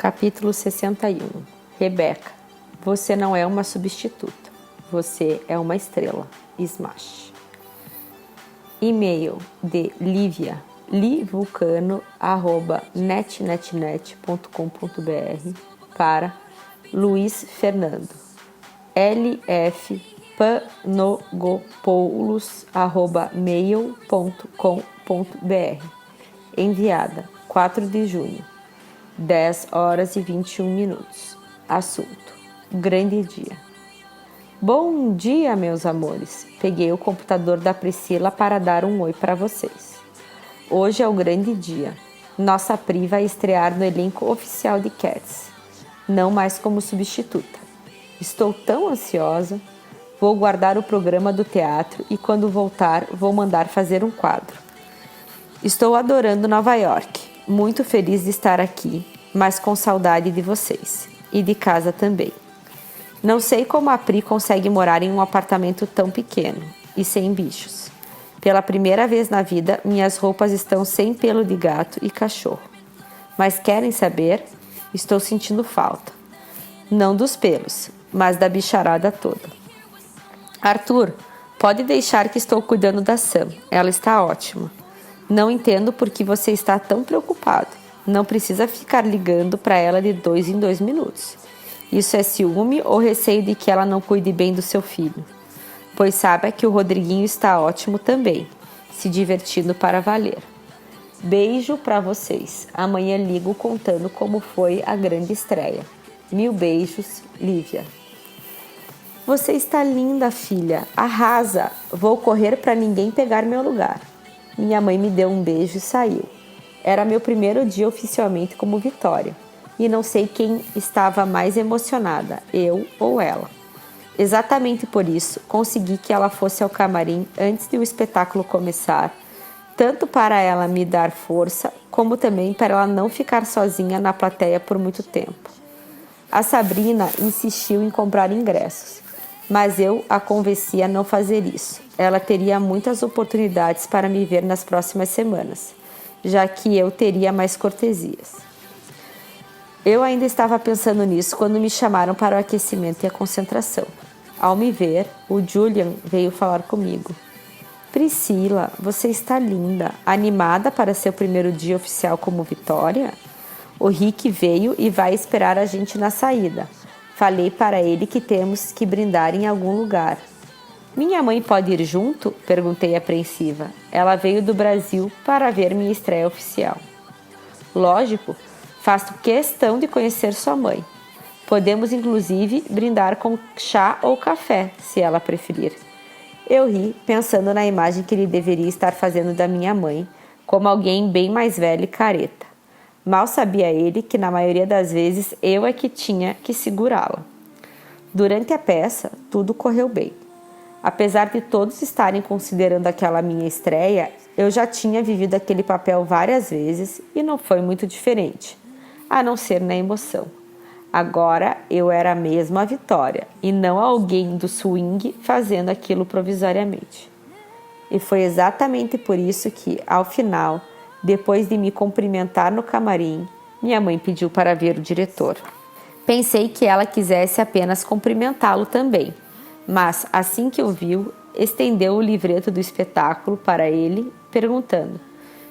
Capítulo 61. Rebeca, você não é uma substituta. Você é uma estrela. Smash. E-mail de Lívia, livulcano@netnetnet.com.br para Luiz Fernando, lfpanogopoulos@mail.com.br. Enviada 4 de junho, 10 horas e 21 minutos. Assunto: grande dia. Bom dia, meus amores. Peguei o computador da Priscila para dar um oi para vocês. Hoje é o grande dia. Nossa Pri vai estrear no elenco oficial de Cats, não mais como substituta. Estou tão ansiosa. Vou guardar o programa do teatro e quando voltar vou mandar fazer um quadro. Estou adorando Nova York. Muito feliz de estar aqui, mas com saudade de vocês. E de casa também. Não sei como a Pri consegue morar em um apartamento tão pequeno e sem bichos. Pela primeira vez na vida, minhas roupas estão sem pelo de gato e cachorro. Mas querem saber? Estou sentindo falta. Não dos pelos, mas da bicharada toda. Arthur, pode deixar que estou cuidando da Sam. Ela está ótima. Não entendo por que você está tão preocupado. Não precisa ficar ligando para ela de 2 em 2 minutos. Isso é ciúme ou receio de que ela não cuide bem do seu filho? Pois saiba que o Rodriguinho está ótimo também, se divertindo para valer. Beijo para vocês. Amanhã ligo contando como foi a grande estreia. 1000 beijos, Lívia. Você está linda, filha. Arrasa. Vou correr para ninguém pegar meu lugar. Minha mãe me deu um beijo e saiu. Era meu primeiro dia oficialmente como Vitória. E não sei quem estava mais emocionada, eu ou ela. Exatamente por isso, consegui que ela fosse ao camarim antes de o espetáculo começar, tanto para ela me dar força, como também para ela não ficar sozinha na plateia por muito tempo. A Sabrina insistiu em comprar ingressos, mas eu a convenci a não fazer isso. Ela teria muitas oportunidades para me ver nas próximas semanas, já que eu teria mais cortesias. Eu ainda estava pensando nisso quando me chamaram para o aquecimento e a concentração. Ao me ver, o Julian veio falar comigo. Priscila, você está linda. Animada para seu primeiro dia oficial como Vitória? O Rick veio e vai esperar a gente na saída. Falei para ele que temos que brindar em algum lugar. Minha mãe pode ir junto? Perguntei apreensiva. Ela veio do Brasil para ver minha estreia oficial. Lógico. Faço questão de conhecer sua mãe. Podemos, inclusive, brindar com chá ou café, se ela preferir. Eu ri, pensando na imagem que ele deveria estar fazendo da minha mãe, como alguém bem mais velha e careta. Mal sabia ele que, na maioria das vezes, eu é que tinha que segurá-la. Durante a peça, tudo correu bem. Apesar de todos estarem considerando aquela minha estreia, eu já tinha vivido aquele papel várias vezes e não foi muito diferente. A não ser na emoção. Agora eu era mesmo a Vitória e não alguém do swing fazendo aquilo provisoriamente. E foi exatamente por isso que, ao final, depois de me cumprimentar no camarim, minha mãe pediu para ver o diretor. Pensei que ela quisesse apenas cumprimentá-lo também, mas assim que o viu, estendeu o livreto do espetáculo para ele, perguntando: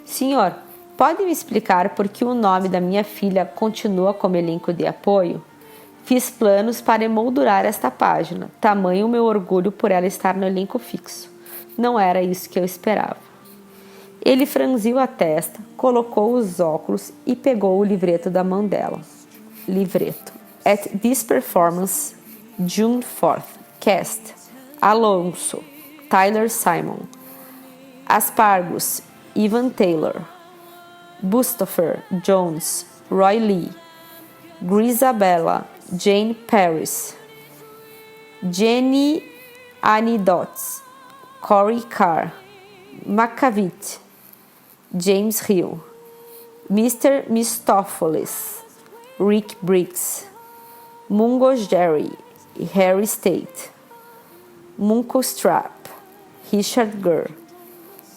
Senhor, pode me explicar por que o nome da minha filha continua como elenco de apoio? Fiz planos para emoldurar esta página, tamanho o meu orgulho por ela estar no elenco fixo. Não era isso que eu esperava. Ele franziu a testa, colocou os óculos e pegou o livreto da mão dela. Livreto. At this performance, June 4th. Cast. Alonso, Tyler Simon. Aspargus, Ivan Taylor. Bustopher Jones, Roy Lee, Grisabella, Jane Paris, Jenny Anidots, Corey Carr, Macavit, James Hill, Mr. Mistopheles, Rick Briggs, Mungo Jerry, Harry State, Munko Strap, Richard Gere,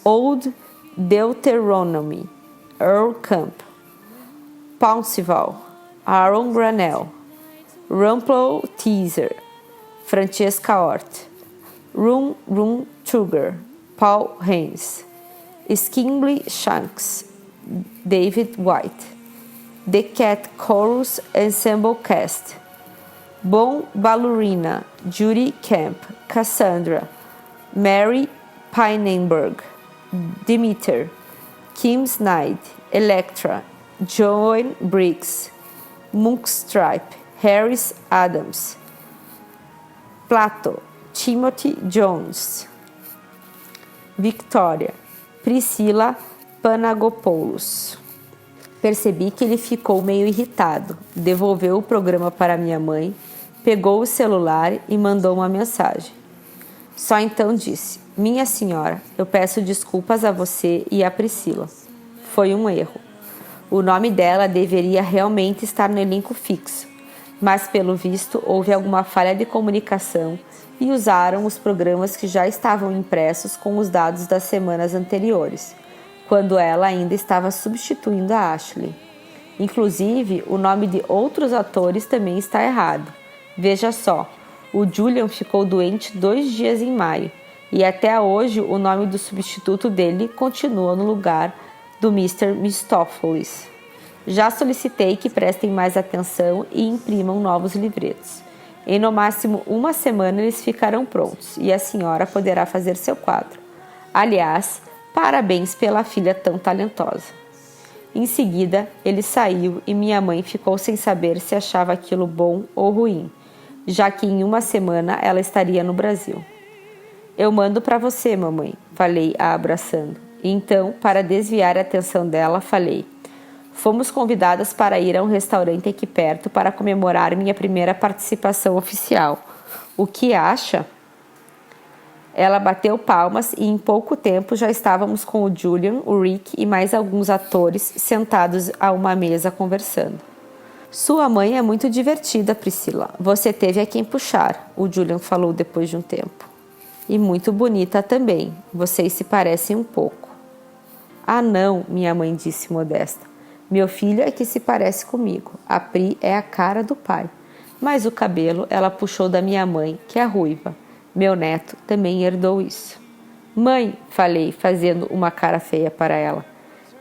Old Deuteronomy, Earl Camp, Pounceville, Aaron Granell, Rumpel Teaser, Francesca Hort, Rum Sugar, Paul Haynes, Skimbley Shanks, David White, The Cat Chorus Ensemble Cast, Bon Ballerina, Judy Camp, Cassandra, Mary Pinenberg, Demeter, Kim Snide, Electra, Joan Briggs, Monkstripe, Harris Adams, Plato, Timothy Jones, Victoria, Priscila Panagopoulos. Percebi que ele ficou meio irritado, devolveu o programa para minha mãe, pegou o celular e mandou uma mensagem. Só então disse: minha senhora, eu peço desculpas a você e a Priscila. Foi um erro. O nome dela deveria realmente estar no elenco fixo, mas pelo visto houve alguma falha de comunicação e usaram os programas que já estavam impressos com os dados das semanas anteriores, quando ela ainda estava substituindo a Ashley. Inclusive, o nome de outros atores também está errado. Veja só, o Julian ficou doente 2 dias em maio, e até hoje o nome do substituto dele continua no lugar do Mr. Mistopheles. Já solicitei que prestem mais atenção e imprimam novos livretos. Em no máximo 1 semana eles ficarão prontos e a senhora poderá fazer seu quadro. Aliás, parabéns pela filha tão talentosa. Em seguida, ele saiu e minha mãe ficou sem saber se achava aquilo bom ou ruim, já que em 1 semana ela estaria no Brasil. Eu mando para você, mamãe, falei a abraçando. E então, para desviar a atenção dela, falei: fomos convidadas para ir a um restaurante aqui perto para comemorar minha primeira participação oficial. O que acha? Ela bateu palmas e em pouco tempo já estávamos com o Julian, o Rick e mais alguns atores sentados a uma mesa conversando. Sua mãe é muito divertida, Priscila. Você teve a quem puxar, o Julian falou depois de um tempo. E muito bonita também. Vocês se parecem um pouco. Ah, não, minha mãe disse modesta. Meu filho é que se parece comigo. A Pri é a cara do pai. Mas o cabelo ela puxou da minha mãe, que é ruiva. Meu neto também herdou isso. Mãe, falei, fazendo uma cara feia para ela.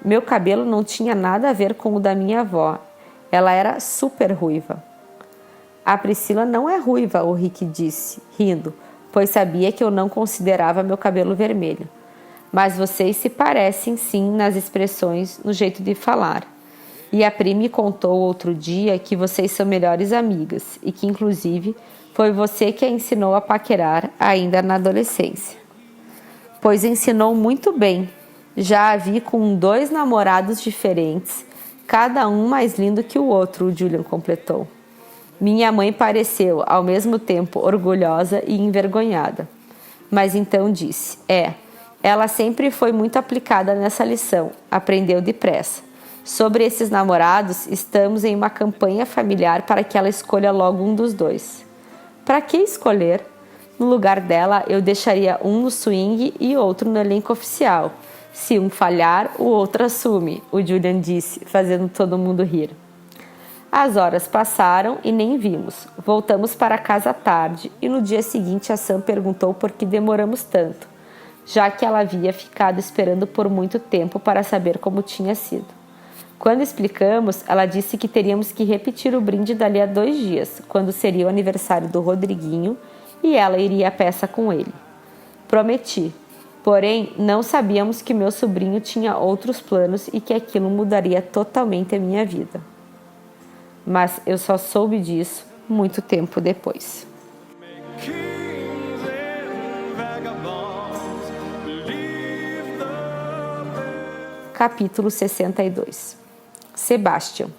Meu cabelo não tinha nada a ver com o da minha avó. Ela era super ruiva. A Priscila não é ruiva, o Rick disse, rindo, pois sabia que eu não considerava meu cabelo vermelho. Mas vocês se parecem sim nas expressões, no jeito de falar. E a Pri me contou outro dia que vocês são melhores amigas e que, inclusive, foi você que a ensinou a paquerar ainda na adolescência. Pois ensinou muito bem. Já a vi com 2 namorados diferentes, cada um mais lindo que o outro, o Julian completou. Minha mãe pareceu, ao mesmo tempo, orgulhosa e envergonhada. Mas então disse, ela sempre foi muito aplicada nessa lição, aprendeu depressa. Sobre esses namorados, estamos em uma campanha familiar para que ela escolha logo um dos 2. Para que escolher? No lugar dela, eu deixaria um no swing e outro no elenco oficial. Se um falhar, o outro assume, o Julian disse, fazendo todo mundo rir. As horas passaram e nem vimos. Voltamos para casa à tarde e no dia seguinte a Sam perguntou por que demoramos tanto, já que ela havia ficado esperando por muito tempo para saber como tinha sido. Quando explicamos, ela disse que teríamos que repetir o brinde dali a 2 dias, quando seria o aniversário do Rodriguinho e ela iria à peça com ele. Prometi. Porém, não sabíamos que meu sobrinho tinha outros planos e que aquilo mudaria totalmente a minha vida. Mas eu só soube disso muito tempo depois. Capítulo 62. Sebastian.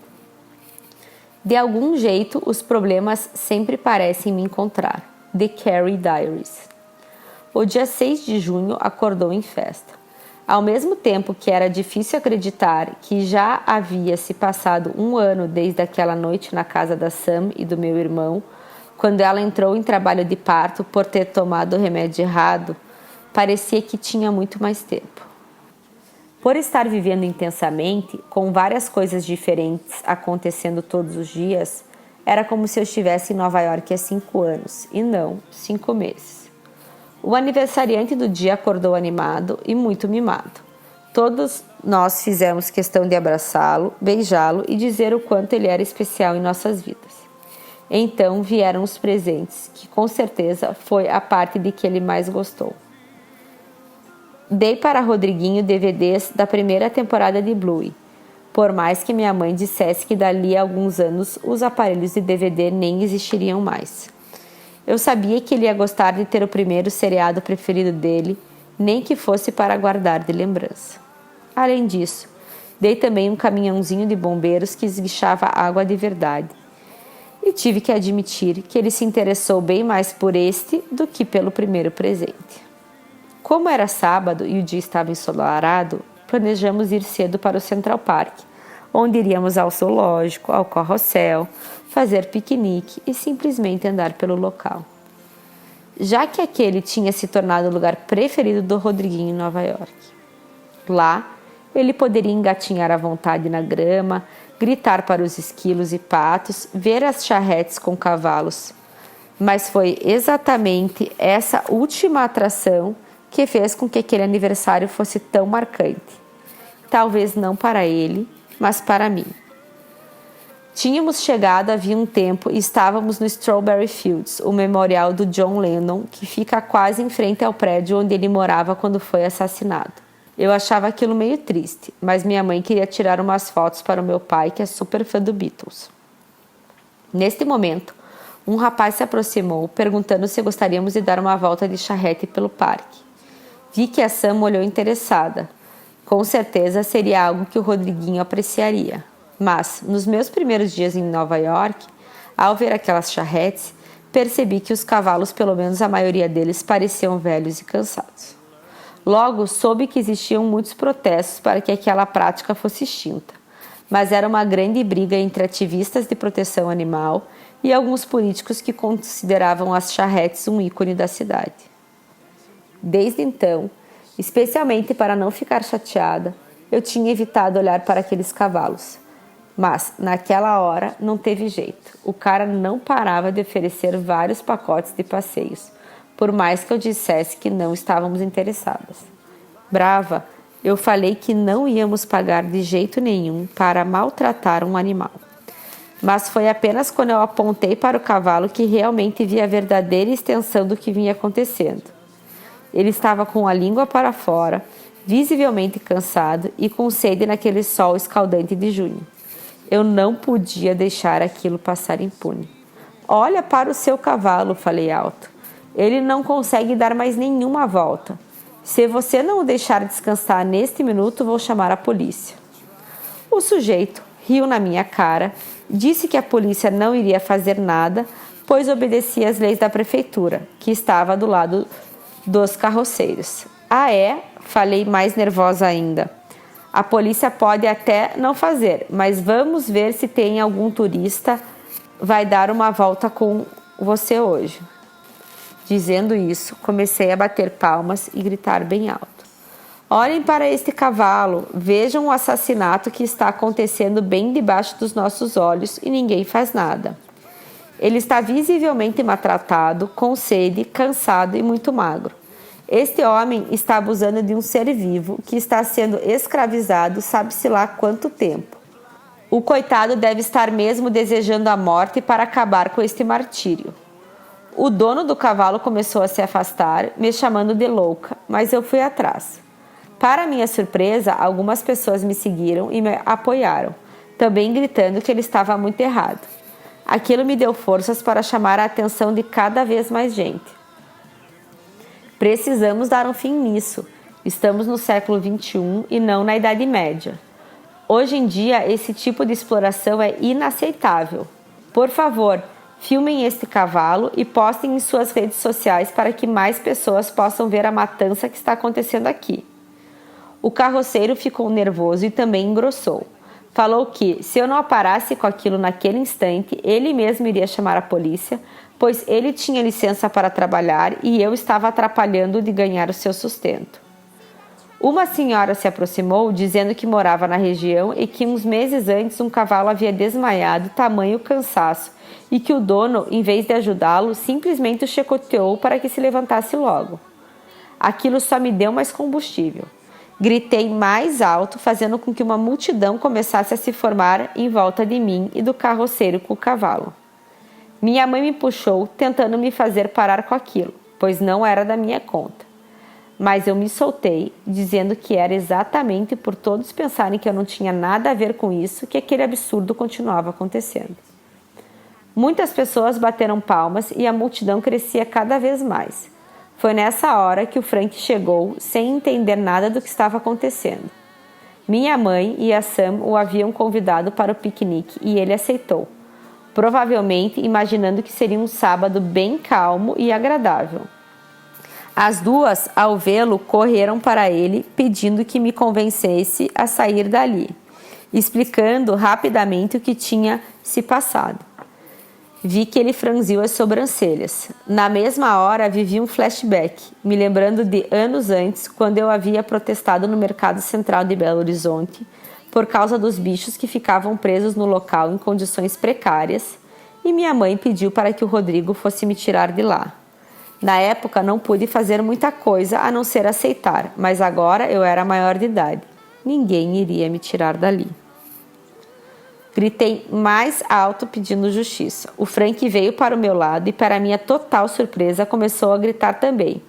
De algum jeito, os problemas sempre parecem me encontrar. The Carrie Diaries. O dia 6 de junho acordou em festa. Ao mesmo tempo que era difícil acreditar que já havia se passado 1 ano desde aquela noite na casa da Sam e do meu irmão, quando ela entrou em trabalho de parto por ter tomado o remédio errado, parecia que tinha muito mais tempo. Por estar vivendo intensamente, com várias coisas diferentes acontecendo todos os dias, era como se eu estivesse em Nova York há 5 anos, e não 5 meses. O aniversariante do dia acordou animado e muito mimado. Todos nós fizemos questão de abraçá-lo, beijá-lo e dizer o quanto ele era especial em nossas vidas. Então vieram os presentes, que com certeza foi a parte de que ele mais gostou. Dei para Rodriguinho DVDs da primeira temporada de Bluey, por mais que minha mãe dissesse que dali a alguns anos os aparelhos de DVD nem existiriam mais. Eu sabia que ele ia gostar de ter o primeiro seriado preferido dele, nem que fosse para guardar de lembrança. Além disso, dei também um caminhãozinho de bombeiros que esguichava água de verdade. E tive que admitir que ele se interessou bem mais por este do que pelo primeiro presente. Como era sábado e o dia estava ensolarado, planejamos ir cedo para o Central Park, onde iríamos ao zoológico, ao carrossel, fazer piquenique e simplesmente andar pelo local. Já que aquele tinha se tornado o lugar preferido do Rodriguinho em Nova York. Lá, ele poderia engatinhar à vontade na grama, gritar para os esquilos e patos, ver as charretes com cavalos. Mas foi exatamente essa última atração que fez com que aquele aniversário fosse tão marcante. Talvez não para ele, mas para mim. Tínhamos chegado havia um tempo e estávamos no Strawberry Fields, o memorial do John Lennon, que fica quase em frente ao prédio onde ele morava quando foi assassinado. Eu achava aquilo meio triste, mas minha mãe queria tirar umas fotos para o meu pai, que é super fã do Beatles. Neste momento, um rapaz se aproximou, perguntando se gostaríamos de dar uma volta de charrete pelo parque. Vi que a Sam olhou interessada. Com certeza seria algo que o Rodriguinho apreciaria. Mas, nos meus primeiros dias em Nova York, ao ver aquelas charretes, percebi que os cavalos, pelo menos a maioria deles, pareciam velhos e cansados. Logo, soube que existiam muitos protestos para que aquela prática fosse extinta. Mas era uma grande briga entre ativistas de proteção animal e alguns políticos que consideravam as charretes um ícone da cidade. Desde então, especialmente para não ficar chateada, eu tinha evitado olhar para aqueles cavalos. Mas, naquela hora, não teve jeito. O cara não parava de oferecer vários pacotes de passeios, por mais que eu dissesse que não estávamos interessadas. Brava, eu falei que não íamos pagar de jeito nenhum para maltratar um animal. Mas foi apenas quando eu apontei para o cavalo que realmente vi a verdadeira extensão do que vinha acontecendo. Ele estava com a língua para fora, visivelmente cansado e com sede naquele sol escaldante de junho. Eu não podia deixar aquilo passar impune. Olha para o seu cavalo, falei alto. Ele não consegue dar mais nenhuma volta. Se você não o deixar descansar neste minuto, vou chamar a polícia. O sujeito riu na minha cara, disse que a polícia não iria fazer nada, pois obedecia às leis da prefeitura, que estava do lado dos carroceiros. Ah, é? Falei mais nervosa ainda. A polícia pode até não fazer, mas vamos ver se tem algum turista vai dar uma volta com você hoje. Dizendo isso, comecei a bater palmas e gritar bem alto. Olhem para este cavalo, vejam o assassinato que está acontecendo bem debaixo dos nossos olhos e ninguém faz nada. Ele está visivelmente maltratado, com sede, cansado e muito magro. Este homem está abusando de um ser vivo que está sendo escravizado sabe-se lá quanto tempo. O coitado deve estar mesmo desejando a morte para acabar com este martírio. O dono do cavalo começou a se afastar, me chamando de louca, mas eu fui atrás. Para minha surpresa, algumas pessoas me seguiram e me apoiaram, também gritando que ele estava muito errado. Aquilo me deu forças para chamar a atenção de cada vez mais gente. Precisamos dar um fim nisso. Estamos no século XXI e não na Idade Média. Hoje em dia, esse tipo de exploração é inaceitável. Por favor, filmem este cavalo e postem em suas redes sociais para que mais pessoas possam ver a matança que está acontecendo aqui. O carroceiro ficou nervoso e também engrossou. Falou que, se eu não parasse com aquilo naquele instante, ele mesmo iria chamar a polícia, pois ele tinha licença para trabalhar e eu estava atrapalhando de ganhar o seu sustento. Uma senhora se aproximou, dizendo que morava na região e que uns meses antes um cavalo havia desmaiado, tamanho cansaço, e que o dono, em vez de ajudá-lo, simplesmente o chicoteou para que se levantasse logo. Aquilo só me deu mais combustível. Gritei mais alto, fazendo com que uma multidão começasse a se formar em volta de mim e do carroceiro com o cavalo. Minha mãe me puxou, tentando me fazer parar com aquilo, pois não era da minha conta. Mas eu me soltei, dizendo que era exatamente por todos pensarem que eu não tinha nada a ver com isso que aquele absurdo continuava acontecendo. Muitas pessoas bateram palmas e a multidão crescia cada vez mais. Foi nessa hora que o Frank chegou, sem entender nada do que estava acontecendo. Minha mãe e a Sam o haviam convidado para o piquenique e ele aceitou, provavelmente imaginando que seria um sábado bem calmo e agradável. As duas, ao vê-lo, correram para ele, pedindo que me convencesse a sair dali, explicando rapidamente o que tinha se passado. Vi que ele franziu as sobrancelhas. Na mesma hora, vivi um flashback, me lembrando de anos antes, quando eu havia protestado no Mercado Central de Belo Horizonte por causa dos bichos que ficavam presos no local em condições precárias, e minha mãe pediu para que o Rodrigo fosse me tirar de lá. Na época, não pude fazer muita coisa a não ser aceitar, mas agora eu era maior de idade. Ninguém iria me tirar dali. Gritei mais alto pedindo justiça. O Frank veio para o meu lado e, para minha total surpresa, começou a gritar também,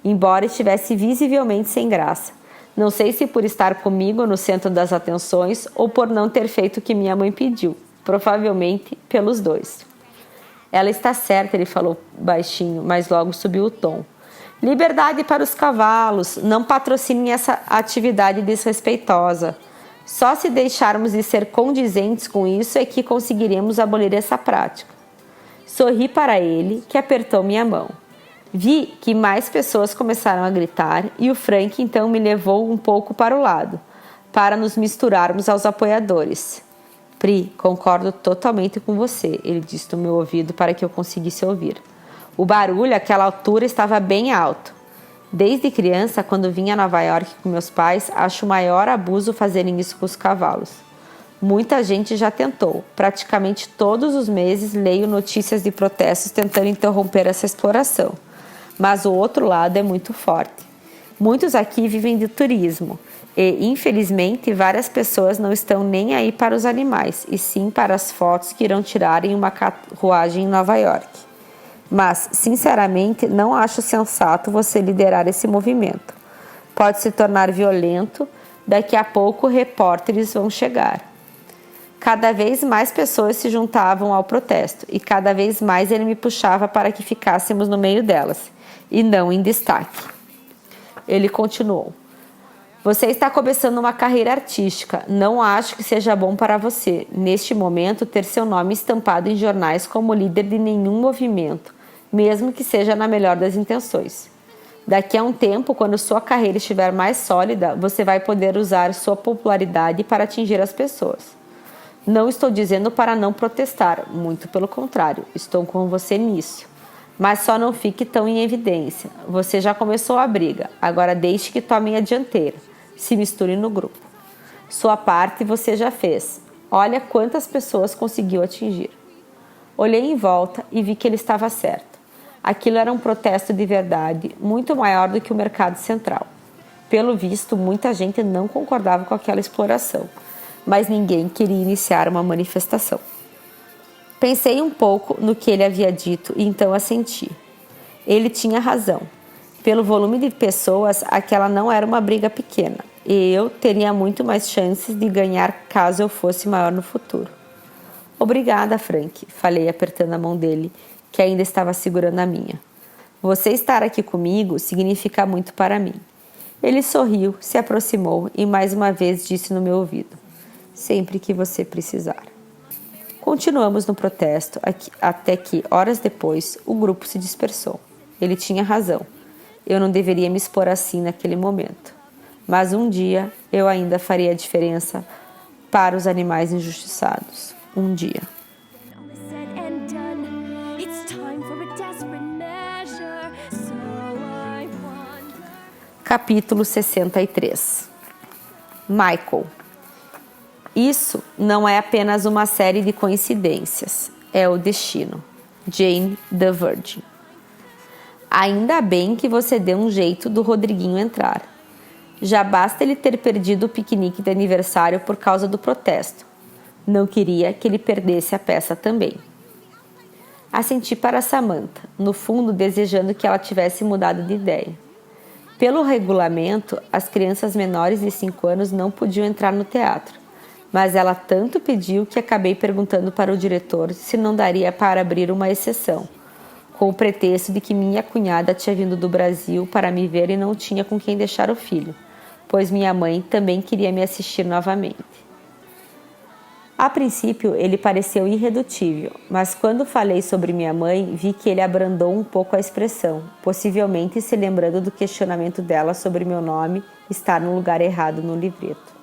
embora estivesse visivelmente sem graça. Não sei se por estar comigo no centro das atenções ou por não ter feito o que minha mãe pediu. Provavelmente pelos dois. Ela está certa, ele falou baixinho, mas logo subiu o tom. Liberdade para os cavalos, não patrocinem essa atividade desrespeitosa. Só se deixarmos de ser condizentes com isso é que conseguiremos abolir essa prática. Sorri para ele, que apertou minha mão. Vi que mais pessoas começaram a gritar e o Frank então me levou um pouco para o lado, para nos misturarmos aos apoiadores. Pri, concordo totalmente com você, ele disse no meu ouvido para que eu conseguisse ouvir. O barulho àquela altura estava bem alto. Desde criança, quando vinha a Nova York com meus pais, acho o maior abuso fazerem isso com os cavalos. Muita gente já tentou. Praticamente todos os meses leio notícias de protestos tentando interromper essa exploração. Mas o outro lado é muito forte. Muitos aqui vivem de turismo e, infelizmente, várias pessoas não estão nem aí para os animais, e sim para as fotos que irão tirar em uma carruagem em Nova York. Mas, sinceramente, não acho sensato você liderar esse movimento. Pode se tornar violento, daqui a pouco repórteres vão chegar. Cada vez mais pessoas se juntavam ao protesto e cada vez mais ele me puxava para que ficássemos no meio delas, e não em destaque. Ele continuou. Você está começando uma carreira artística. Não acho que seja bom para você, neste momento, ter seu nome estampado em jornais como líder de nenhum movimento, mesmo que seja na melhor das intenções. Daqui a um tempo, quando sua carreira estiver mais sólida, você vai poder usar sua popularidade para atingir as pessoas. Não estou dizendo para não protestar, muito pelo contrário, estou com você nisso. Mas só não fique tão em evidência. Você já começou a briga, agora deixe que tomem a dianteira. Se misture no grupo. Sua parte você já fez. Olha quantas pessoas conseguiu atingir. Olhei em volta e vi que ele estava certo. Aquilo era um protesto de verdade, muito maior do que o Mercado Central. Pelo visto, muita gente não concordava com aquela exploração, mas ninguém queria iniciar uma manifestação. Pensei um pouco no que ele havia dito e então assenti. Ele tinha razão. Pelo volume de pessoas, aquela não era uma briga pequena, e eu teria muito mais chances de ganhar caso eu fosse maior no futuro. Obrigada, Frank, falei apertando a mão dele, que ainda estava segurando a minha. Você estar aqui comigo significa muito para mim. Ele sorriu, se aproximou e mais uma vez disse no meu ouvido, sempre que você precisar. Continuamos no protesto até que, horas depois, o grupo se dispersou. Ele tinha razão. Eu não deveria me expor assim naquele momento. Mas um dia eu ainda faria a diferença para os animais injustiçados. Um dia. Capítulo 63. Michael. Isso não é apenas uma série de coincidências, é o destino. Jane the Virgin. Ainda bem que você deu um jeito do Rodriguinho entrar. Já basta ele ter perdido o piquenique de aniversário por causa do protesto. Não queria que ele perdesse a peça também. Assenti para Samantha, no fundo desejando que ela tivesse mudado de ideia. Pelo regulamento, as crianças menores de 5 anos não podiam entrar no teatro, mas ela tanto pediu que acabei perguntando para o diretor se não daria para abrir uma exceção, com o pretexto de que minha cunhada tinha vindo do Brasil para me ver e não tinha com quem deixar o filho, pois minha mãe também queria me assistir novamente. A princípio, ele pareceu irredutível, mas quando falei sobre minha mãe, vi que ele abrandou um pouco a expressão, possivelmente se lembrando do questionamento dela sobre meu nome estar no lugar errado no livreto.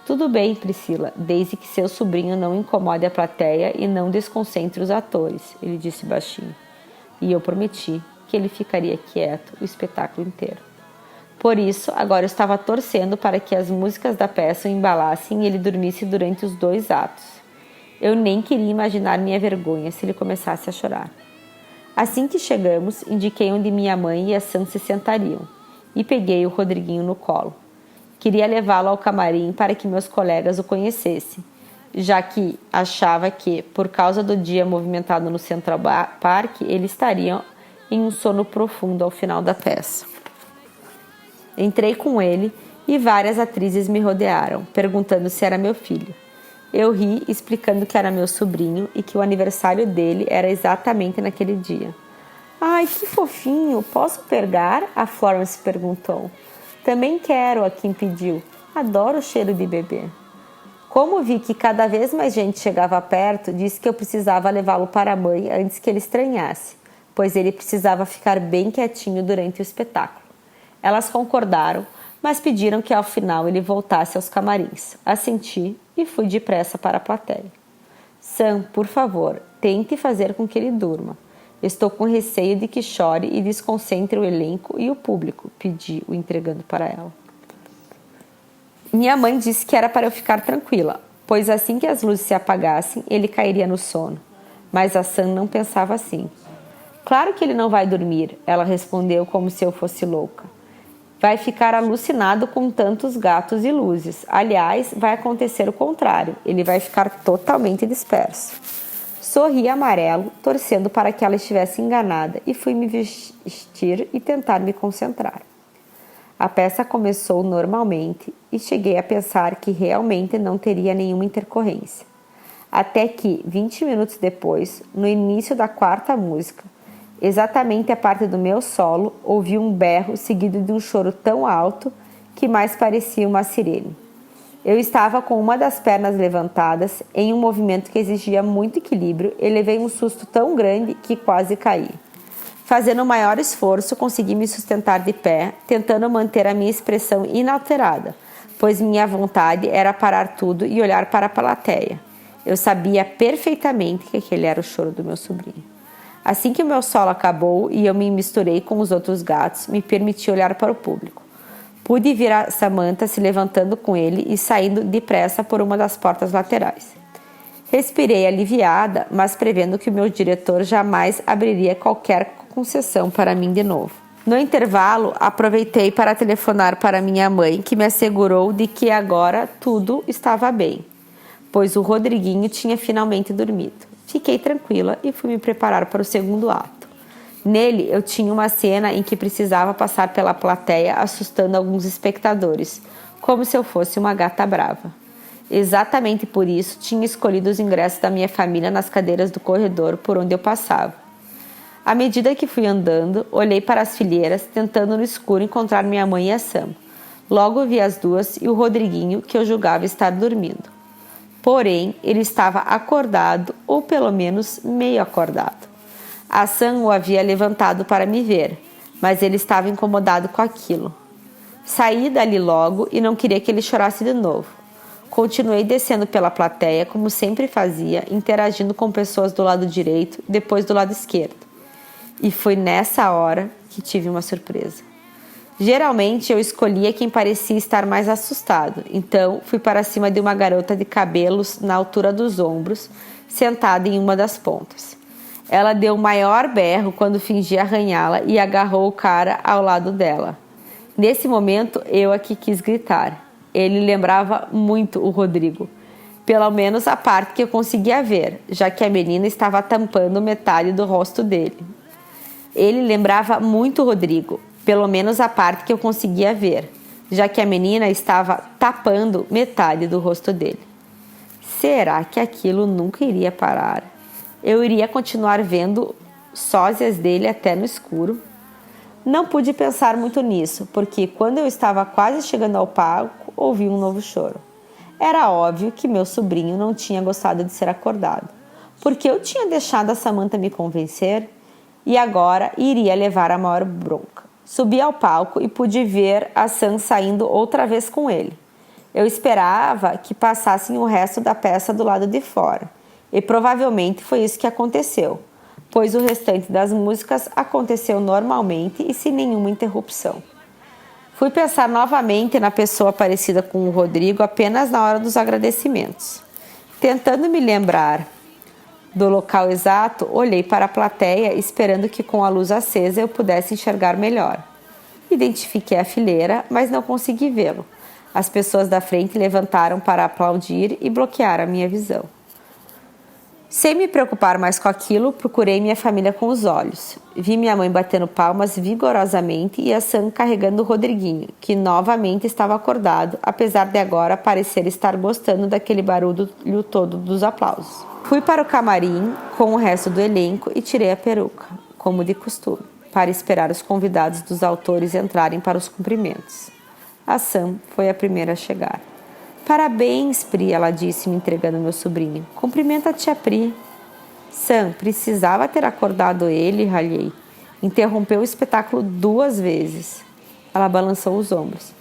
Tudo bem, Priscila, desde que seu sobrinho não incomode a plateia e não desconcentre os atores, ele disse baixinho. E eu prometi que ele ficaria quieto o espetáculo inteiro. Por isso, agora eu estava torcendo para que as músicas da peça o embalassem e ele dormisse durante os 2 atos. Eu nem queria imaginar minha vergonha se ele começasse a chorar. Assim que chegamos, indiquei onde minha mãe e a Sam se sentariam e peguei o Rodriguinho no colo. Queria levá-lo ao camarim para que meus colegas o conhecessem, já que achava que, por causa do dia movimentado no Central Park, ele estaria em um sono profundo ao final da peça. Entrei com ele e várias atrizes me rodearam, perguntando se era meu filho. Eu ri, explicando que era meu sobrinho e que o aniversário dele era exatamente naquele dia. Ai, que fofinho! Posso pegar? A Florence perguntou. Também quero, a Kim pediu. Adoro o cheiro de bebê. Como vi que cada vez mais gente chegava perto, disse que eu precisava levá-lo para a mãe antes que ele estranhasse, pois ele precisava ficar bem quietinho durante o espetáculo. Elas concordaram, mas pediram que ao final ele voltasse aos camarins. Assenti e fui depressa para a plateia. Sam, por favor, tente fazer com que ele durma. Estou com receio de que chore e desconcentre o elenco e o público, pedi, o entregando para ela. Minha mãe disse que era para eu ficar tranquila, pois assim que as luzes se apagassem, ele cairia no sono. Mas a Sam não pensava assim. Claro que ele não vai dormir, ela respondeu como se eu fosse louca. Vai ficar alucinado com tantos gatos e luzes. Aliás, vai acontecer o contrário. Ele vai ficar totalmente disperso. Sorri amarelo, torcendo para que ela estivesse enganada, e fui me vestir e tentar me concentrar. A peça começou normalmente e cheguei a pensar que realmente não teria nenhuma intercorrência. Até que, 20 minutos depois, no início da 4ª música, exatamente a parte do meu solo, ouvi um berro seguido de um choro tão alto que mais parecia uma sirene. Eu estava com uma das pernas levantadas em um movimento que exigia muito equilíbrio e levei um susto tão grande que quase caí. Fazendo o maior esforço, consegui me sustentar de pé, tentando manter a minha expressão inalterada, pois minha vontade era parar tudo e olhar para a plateia. Eu sabia perfeitamente que aquele era o choro do meu sobrinho. Assim que o meu solo acabou e eu me misturei com os outros gatos, me permiti olhar para o público. Pude ver a Samantha se levantando com ele e saindo depressa por uma das portas laterais. Respirei aliviada, mas prevendo que o meu diretor jamais abriria qualquer concessão para mim de novo. No intervalo, aproveitei para telefonar para minha mãe, que me assegurou de que agora tudo estava bem, pois o Rodriguinho tinha finalmente dormido. Fiquei tranquila e fui me preparar para o 2º ato. Nele, eu tinha uma cena em que precisava passar pela plateia assustando alguns espectadores, como se eu fosse uma gata brava. Exatamente por isso, tinha escolhido os ingressos da minha família nas cadeiras do corredor por onde eu passava. À medida que fui andando, olhei para as fileiras, tentando no escuro encontrar minha mãe e a Sam. Logo vi as duas e o Rodriguinho, que eu julgava estar dormindo. Porém, ele estava acordado, ou pelo menos meio acordado. A Sam o havia levantado para me ver, mas ele estava incomodado com aquilo. Saí dali logo e não queria que ele chorasse de novo. Continuei descendo pela plateia, como sempre fazia, interagindo com pessoas do lado direito, depois do lado esquerdo. E foi nessa hora que tive uma surpresa. Geralmente eu escolhia quem parecia estar mais assustado, então fui para cima de uma garota de cabelos na altura dos ombros, sentada em uma das pontas. Ela deu o maior berro quando fingi arranhá-la e agarrou o cara ao lado dela. Nesse momento, eu é que quis gritar. Ele lembrava muito o Rodrigo, pelo menos a parte que eu conseguia ver, já que a menina estava tampando metade do rosto dele. Ele lembrava muito o Rodrigo, pelo menos a parte que eu conseguia ver, já que a menina estava tapando metade do rosto dele. Será que aquilo nunca iria parar? Eu iria continuar vendo sósias dele até no escuro? Não pude pensar muito nisso, porque quando eu estava quase chegando ao palco, ouvi um novo choro. Era óbvio que meu sobrinho não tinha gostado de ser acordado, porque eu tinha deixado a Samantha me convencer e agora iria levar a maior bronca. Subi ao palco e pude ver a Sam saindo outra vez com ele. Eu esperava que passassem o resto da peça do lado de fora, e provavelmente foi isso que aconteceu, pois o restante das músicas aconteceu normalmente e sem nenhuma interrupção. Fui pensar novamente na pessoa parecida com o Rodrigo apenas na hora dos agradecimentos. Tentando me lembrar do local exato, olhei para a plateia esperando que com a luz acesa eu pudesse enxergar melhor. Identifiquei a fileira, mas não consegui vê-lo. As pessoas da frente levantaram para aplaudir e bloquearam a minha visão. Sem me preocupar mais com aquilo, procurei minha família com os olhos. Vi minha mãe batendo palmas vigorosamente e a Sam carregando o Rodriguinho, que novamente estava acordado, apesar de agora parecer estar gostando daquele barulho todo dos aplausos. Fui para o camarim com o resto do elenco e tirei a peruca, como de costume, para esperar os convidados dos autores entrarem para os cumprimentos. A Sam foi a primeira a chegar. Parabéns, Pri, ela disse, me entregando meu sobrinho. Cumprimenta a tia Pri. Sam, precisava ter acordado ele, ralhei. Interrompeu o espetáculo 2 vezes. Ela balançou os ombros.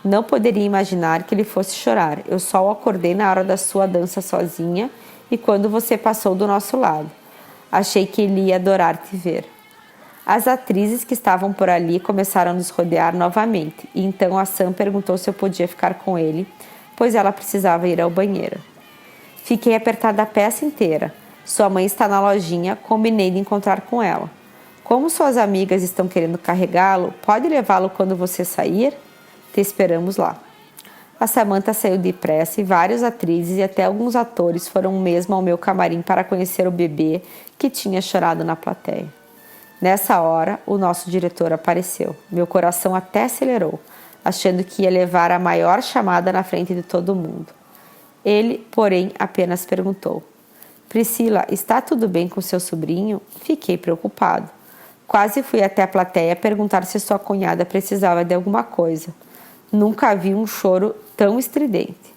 Não poderia imaginar que ele fosse chorar. Eu só o acordei na hora da sua dança sozinha e quando você passou do nosso lado. Achei que ele ia adorar te ver. As atrizes que estavam por ali começaram a nos rodear novamente, e então a Sam perguntou se eu podia ficar com ele, pois ela precisava ir ao banheiro. Fiquei apertada a peça inteira. Sua mãe está na lojinha, combinei de encontrar com ela. Como suas amigas estão querendo carregá-lo, pode levá-lo quando você sair? Te esperamos lá. A Samantha saiu depressa e várias atrizes e até alguns atores foram mesmo ao meu camarim para conhecer o bebê que tinha chorado na plateia. Nessa hora, o nosso diretor apareceu. Meu coração até acelerou, achando que ia levar a maior chamada na frente de todo mundo. Ele, porém, apenas perguntou: Priscila, está tudo bem com seu sobrinho? Fiquei preocupado. Quase fui até a plateia perguntar se sua cunhada precisava de alguma coisa. Nunca vi um choro tão estridente.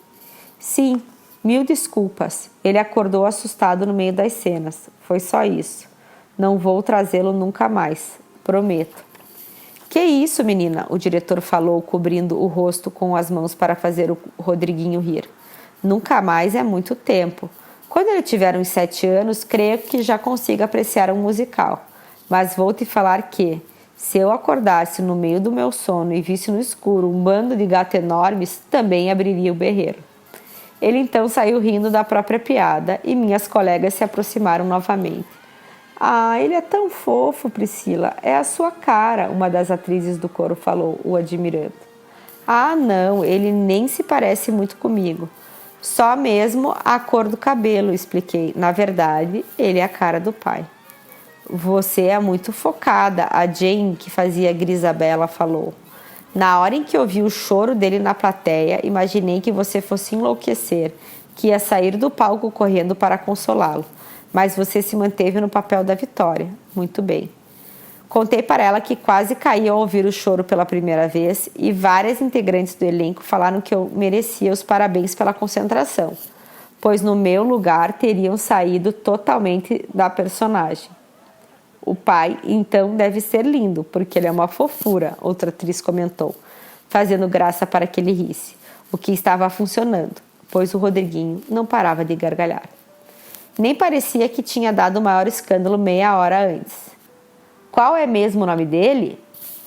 Sim, 1000 desculpas. Ele acordou assustado no meio das cenas. Foi só isso. Não vou trazê-lo nunca mais. Prometo. Que isso, menina? O diretor falou, cobrindo o rosto com as mãos para fazer o Rodriguinho rir. Nunca mais é muito tempo. Quando ele tiver uns 7 anos, creio que já consiga apreciar um musical. Mas vou te falar que, se eu acordasse no meio do meu sono e visse no escuro um bando de gatos enormes, também abriria o berreiro. Ele então saiu rindo da própria piada e minhas colegas se aproximaram novamente. Ah, ele é tão fofo, Priscila. É a sua cara, uma das atrizes do coro falou, o admirando. Ah, não, ele nem se parece muito comigo. Só mesmo a cor do cabelo, expliquei. Na verdade, ele é a cara do pai. Você é muito focada, a Jane, que fazia Grisabella, falou. Na hora em que ouvi o choro dele na plateia, imaginei que você fosse enlouquecer, que ia sair do palco correndo para consolá-lo. Mas você se manteve no papel da Vitória. Muito bem. Contei para ela que quase caí ao ouvir o choro pela primeira vez e várias integrantes do elenco falaram que eu merecia os parabéns pela concentração, pois no meu lugar teriam saído totalmente da personagem. O pai, então, deve ser lindo, porque ele é uma fofura, outra atriz comentou, fazendo graça para que ele risse, o que estava funcionando, pois o Rodriguinho não parava de gargalhar. Nem parecia que tinha dado o maior escândalo meia hora antes. Qual é mesmo o nome dele?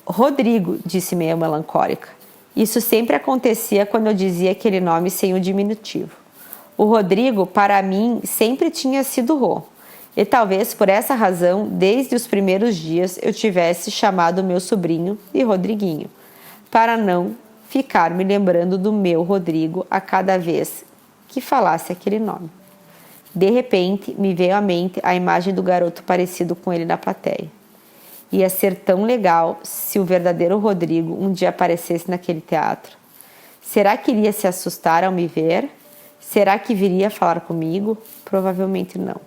Rodrigo, disse meio melancólica. Isso sempre acontecia quando eu dizia aquele nome sem o diminutivo. O Rodrigo, para mim, sempre tinha sido Rô. E talvez por essa razão, desde os primeiros dias, eu tivesse chamado meu sobrinho de Rodriguinho, para não ficar me lembrando do meu Rodrigo a cada vez que falasse aquele nome. De repente, me veio à mente a imagem do garoto parecido com ele na plateia. Ia ser tão legal se o verdadeiro Rodrigo um dia aparecesse naquele teatro. Será que iria se assustar ao me ver? Será que viria falar comigo? Provavelmente não.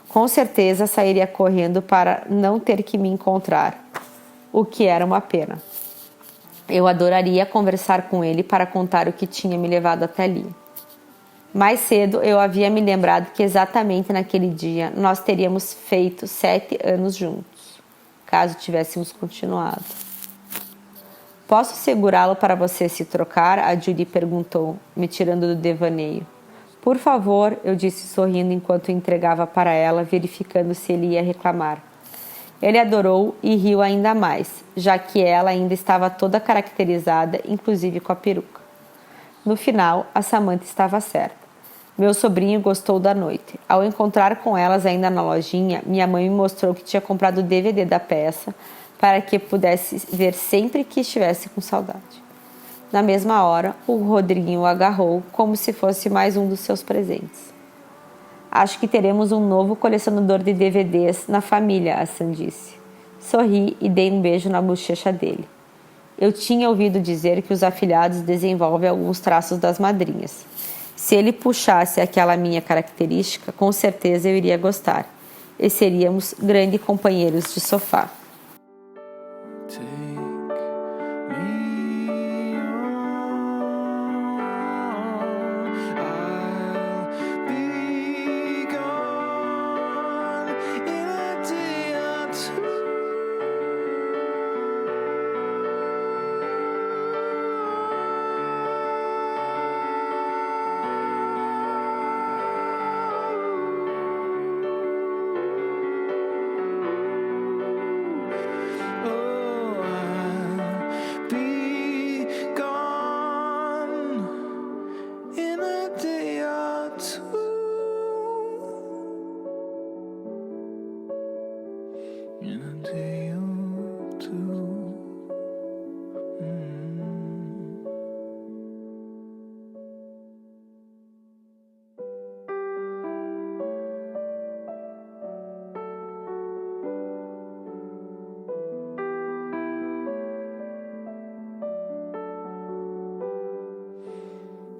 Com certeza sairia correndo para não ter que me encontrar, o que era uma pena. Eu adoraria conversar com ele para contar o que tinha me levado até ali. Mais cedo eu havia me lembrado que exatamente naquele dia nós teríamos feito 7 anos juntos, caso tivéssemos continuado. Posso segurá-lo para você se trocar? A Judy perguntou, me tirando do devaneio. Por favor, eu disse sorrindo enquanto entregava para ela, verificando se ele ia reclamar. Ele adorou e riu ainda mais, já que ela ainda estava toda caracterizada, inclusive com a peruca. No final, a Samantha estava certa. Meu sobrinho gostou da noite. Ao encontrar com elas ainda na lojinha, minha mãe me mostrou que tinha comprado o DVD da peça para que pudesse ver sempre que estivesse com saudade. Na mesma hora, o Rodriguinho o agarrou como se fosse mais um dos seus presentes. Acho que teremos um novo colecionador de DVDs na família, a Sam disse. Sorri e dei um beijo na bochecha dele. Eu tinha ouvido dizer que os afilhados desenvolvem alguns traços das madrinhas. Se ele puxasse aquela minha característica, com certeza eu iria gostar. E seríamos grandes companheiros de sofá.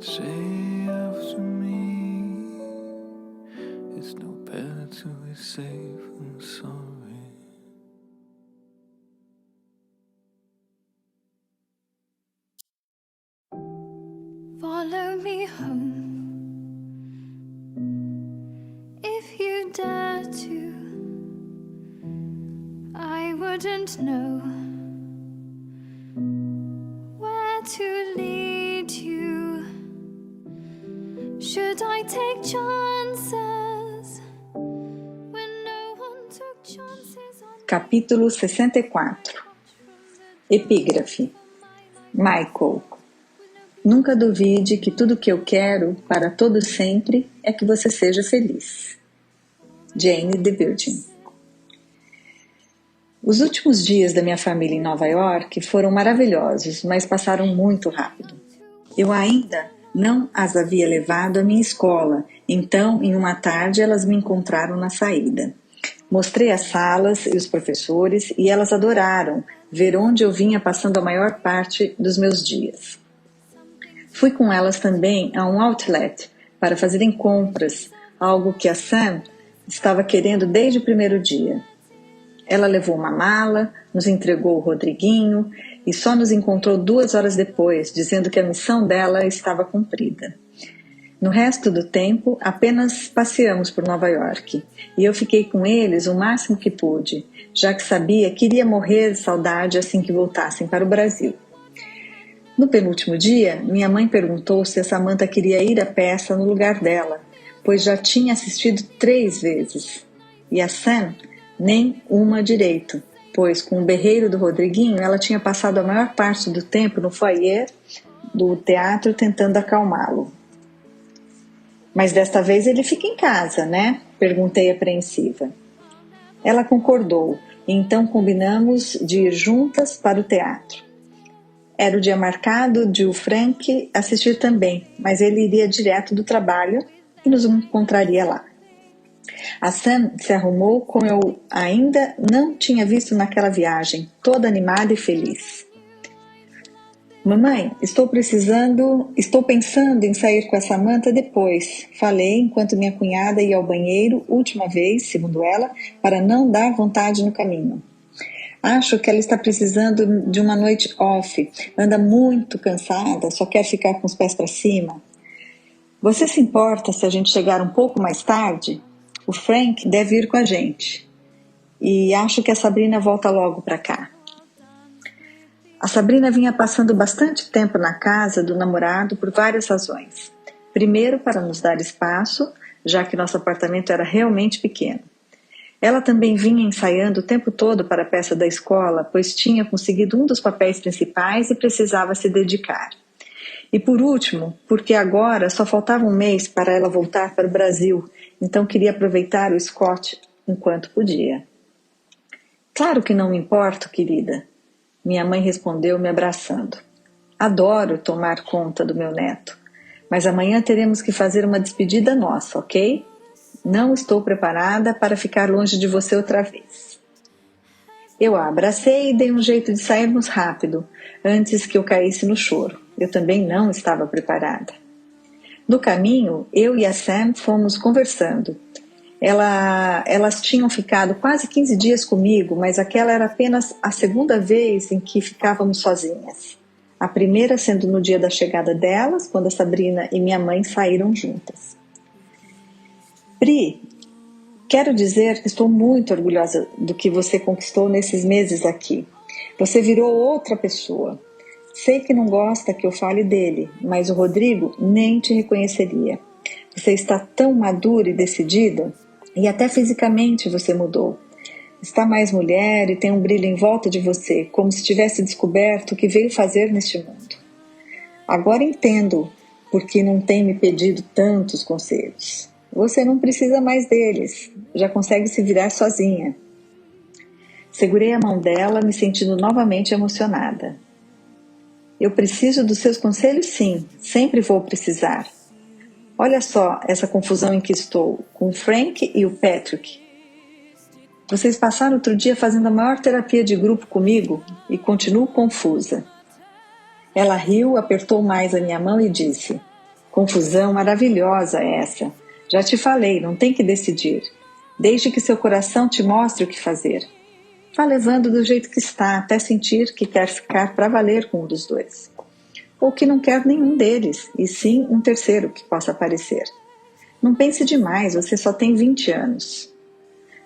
Say after me, it's no better to be safe than sorry. Follow me home, if you dare to. I wouldn't know where to lead you. Should I take chances when no one took chances on Capítulo 64. Epígrafe. Michael. Nunca duvide que tudo que eu quero para todo sempre é que você seja feliz. Jane the Virgin. Os últimos dias da minha família em Nova York foram maravilhosos, mas passaram muito rápido. Eu ainda não as havia levado à minha escola, então, em uma tarde, elas me encontraram na saída. Mostrei as salas e os professores e elas adoraram ver onde eu vinha passando a maior parte dos meus dias. Fui com elas também a um outlet para fazerem compras, algo que a Sam estava querendo desde o primeiro dia. Ela levou uma mala, nos entregou o Rodriguinho e só nos encontrou 2 horas depois, dizendo que a missão dela estava cumprida. No resto do tempo, apenas passeamos por Nova York e eu fiquei com eles o máximo que pude, já que sabia que iria morrer de saudade assim que voltassem para o Brasil. No penúltimo dia, minha mãe perguntou se a Samantha queria ir à peça no lugar dela, pois já tinha assistido 3 vezes. E a Sam, nem uma direito. pois com o berreiro do Rodriguinho ela tinha passado a maior parte do tempo no foyer do teatro tentando acalmá-lo. Mas desta vez ele fica em casa, né? Perguntei apreensiva. Ela concordou, e então combinamos de ir juntas para o teatro. Era o dia marcado de o Frank assistir também, mas ele iria direto do trabalho e nos encontraria lá. A Sam se arrumou como eu ainda não tinha visto naquela viagem, toda animada e feliz. Mamãe, estou pensando em sair com a Samantha depois, falei enquanto minha cunhada ia ao banheiro, última vez, segundo ela, para não dar vontade no caminho. Acho que ela está precisando de uma noite off, anda muito cansada, só quer ficar com os pés para cima. Você se importa se a gente chegar um pouco mais tarde? O Frank deve ir com a gente. E acho que a Sabrina volta logo para cá. A Sabrina vinha passando bastante tempo na casa do namorado por várias razões. Primeiro, para nos dar espaço, já que nosso apartamento era realmente pequeno. Ela também vinha ensaiando o tempo todo para a peça da escola, pois tinha conseguido um dos papéis principais e precisava se dedicar. E por último, porque agora só faltava um mês para ela voltar para o Brasil, então queria aproveitar o Scott enquanto podia. Claro que não me importo, querida, minha mãe respondeu me abraçando. Adoro tomar conta do meu neto, mas amanhã teremos que fazer uma despedida nossa, ok? Não estou preparada para ficar longe de você outra vez. Eu a abracei e dei um jeito de sairmos rápido, antes que eu caísse no choro. Eu também não estava preparada. No caminho, eu e a Sam fomos conversando. Elas tinham ficado quase 15 dias comigo, mas aquela era apenas a segunda vez em que ficávamos sozinhas. A primeira sendo no dia da chegada delas, quando a Sabrina e minha mãe saíram juntas. Pri, quero dizer que estou muito orgulhosa do que você conquistou nesses meses aqui. Você virou outra pessoa. Sei que não gosta que eu fale dele, mas o Rodrigo nem te reconheceria. Você está tão madura e decidida, e até fisicamente você mudou. Está mais mulher e tem um brilho em volta de você, como se tivesse descoberto o que veio fazer neste mundo. Agora entendo por que não tem me pedido tantos conselhos. Você não precisa mais deles, já consegue se virar sozinha. Segurei a mão dela, me sentindo novamente emocionada. Eu preciso dos seus conselhos, sim, sempre vou precisar. Olha só essa confusão em que estou, com o Frank e o Patrick. Vocês passaram outro dia fazendo a maior terapia de grupo comigo e continuo confusa. Ela riu, apertou mais a minha mão e disse: confusão maravilhosa essa. Já te falei, não tem que decidir. Deixe que seu coração te mostre o que fazer. Vá levando do jeito que está, até sentir que quer ficar para valer com um dos dois. Ou que não quer nenhum deles, e sim um terceiro que possa aparecer. Não pense demais, você só tem 20 anos.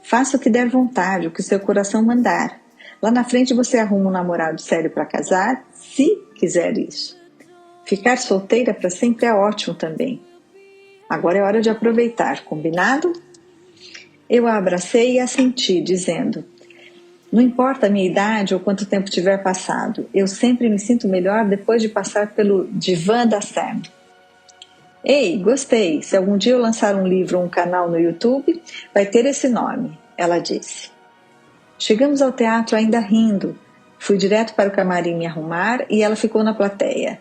Faça o que der vontade, o que seu coração mandar. Lá na frente você arruma um namorado sério para casar, se quiser isso. Ficar solteira para sempre é ótimo também. Agora é hora de aproveitar, combinado? Eu a abracei e assenti, dizendo: não importa a minha idade ou quanto tempo tiver passado, eu sempre me sinto melhor depois de passar pelo divã da Sam. Ei, gostei, se algum dia eu lançar um livro ou um canal no YouTube, vai ter esse nome, ela disse. Chegamos ao teatro ainda rindo. Fui direto para o camarim me arrumar e ela ficou na plateia.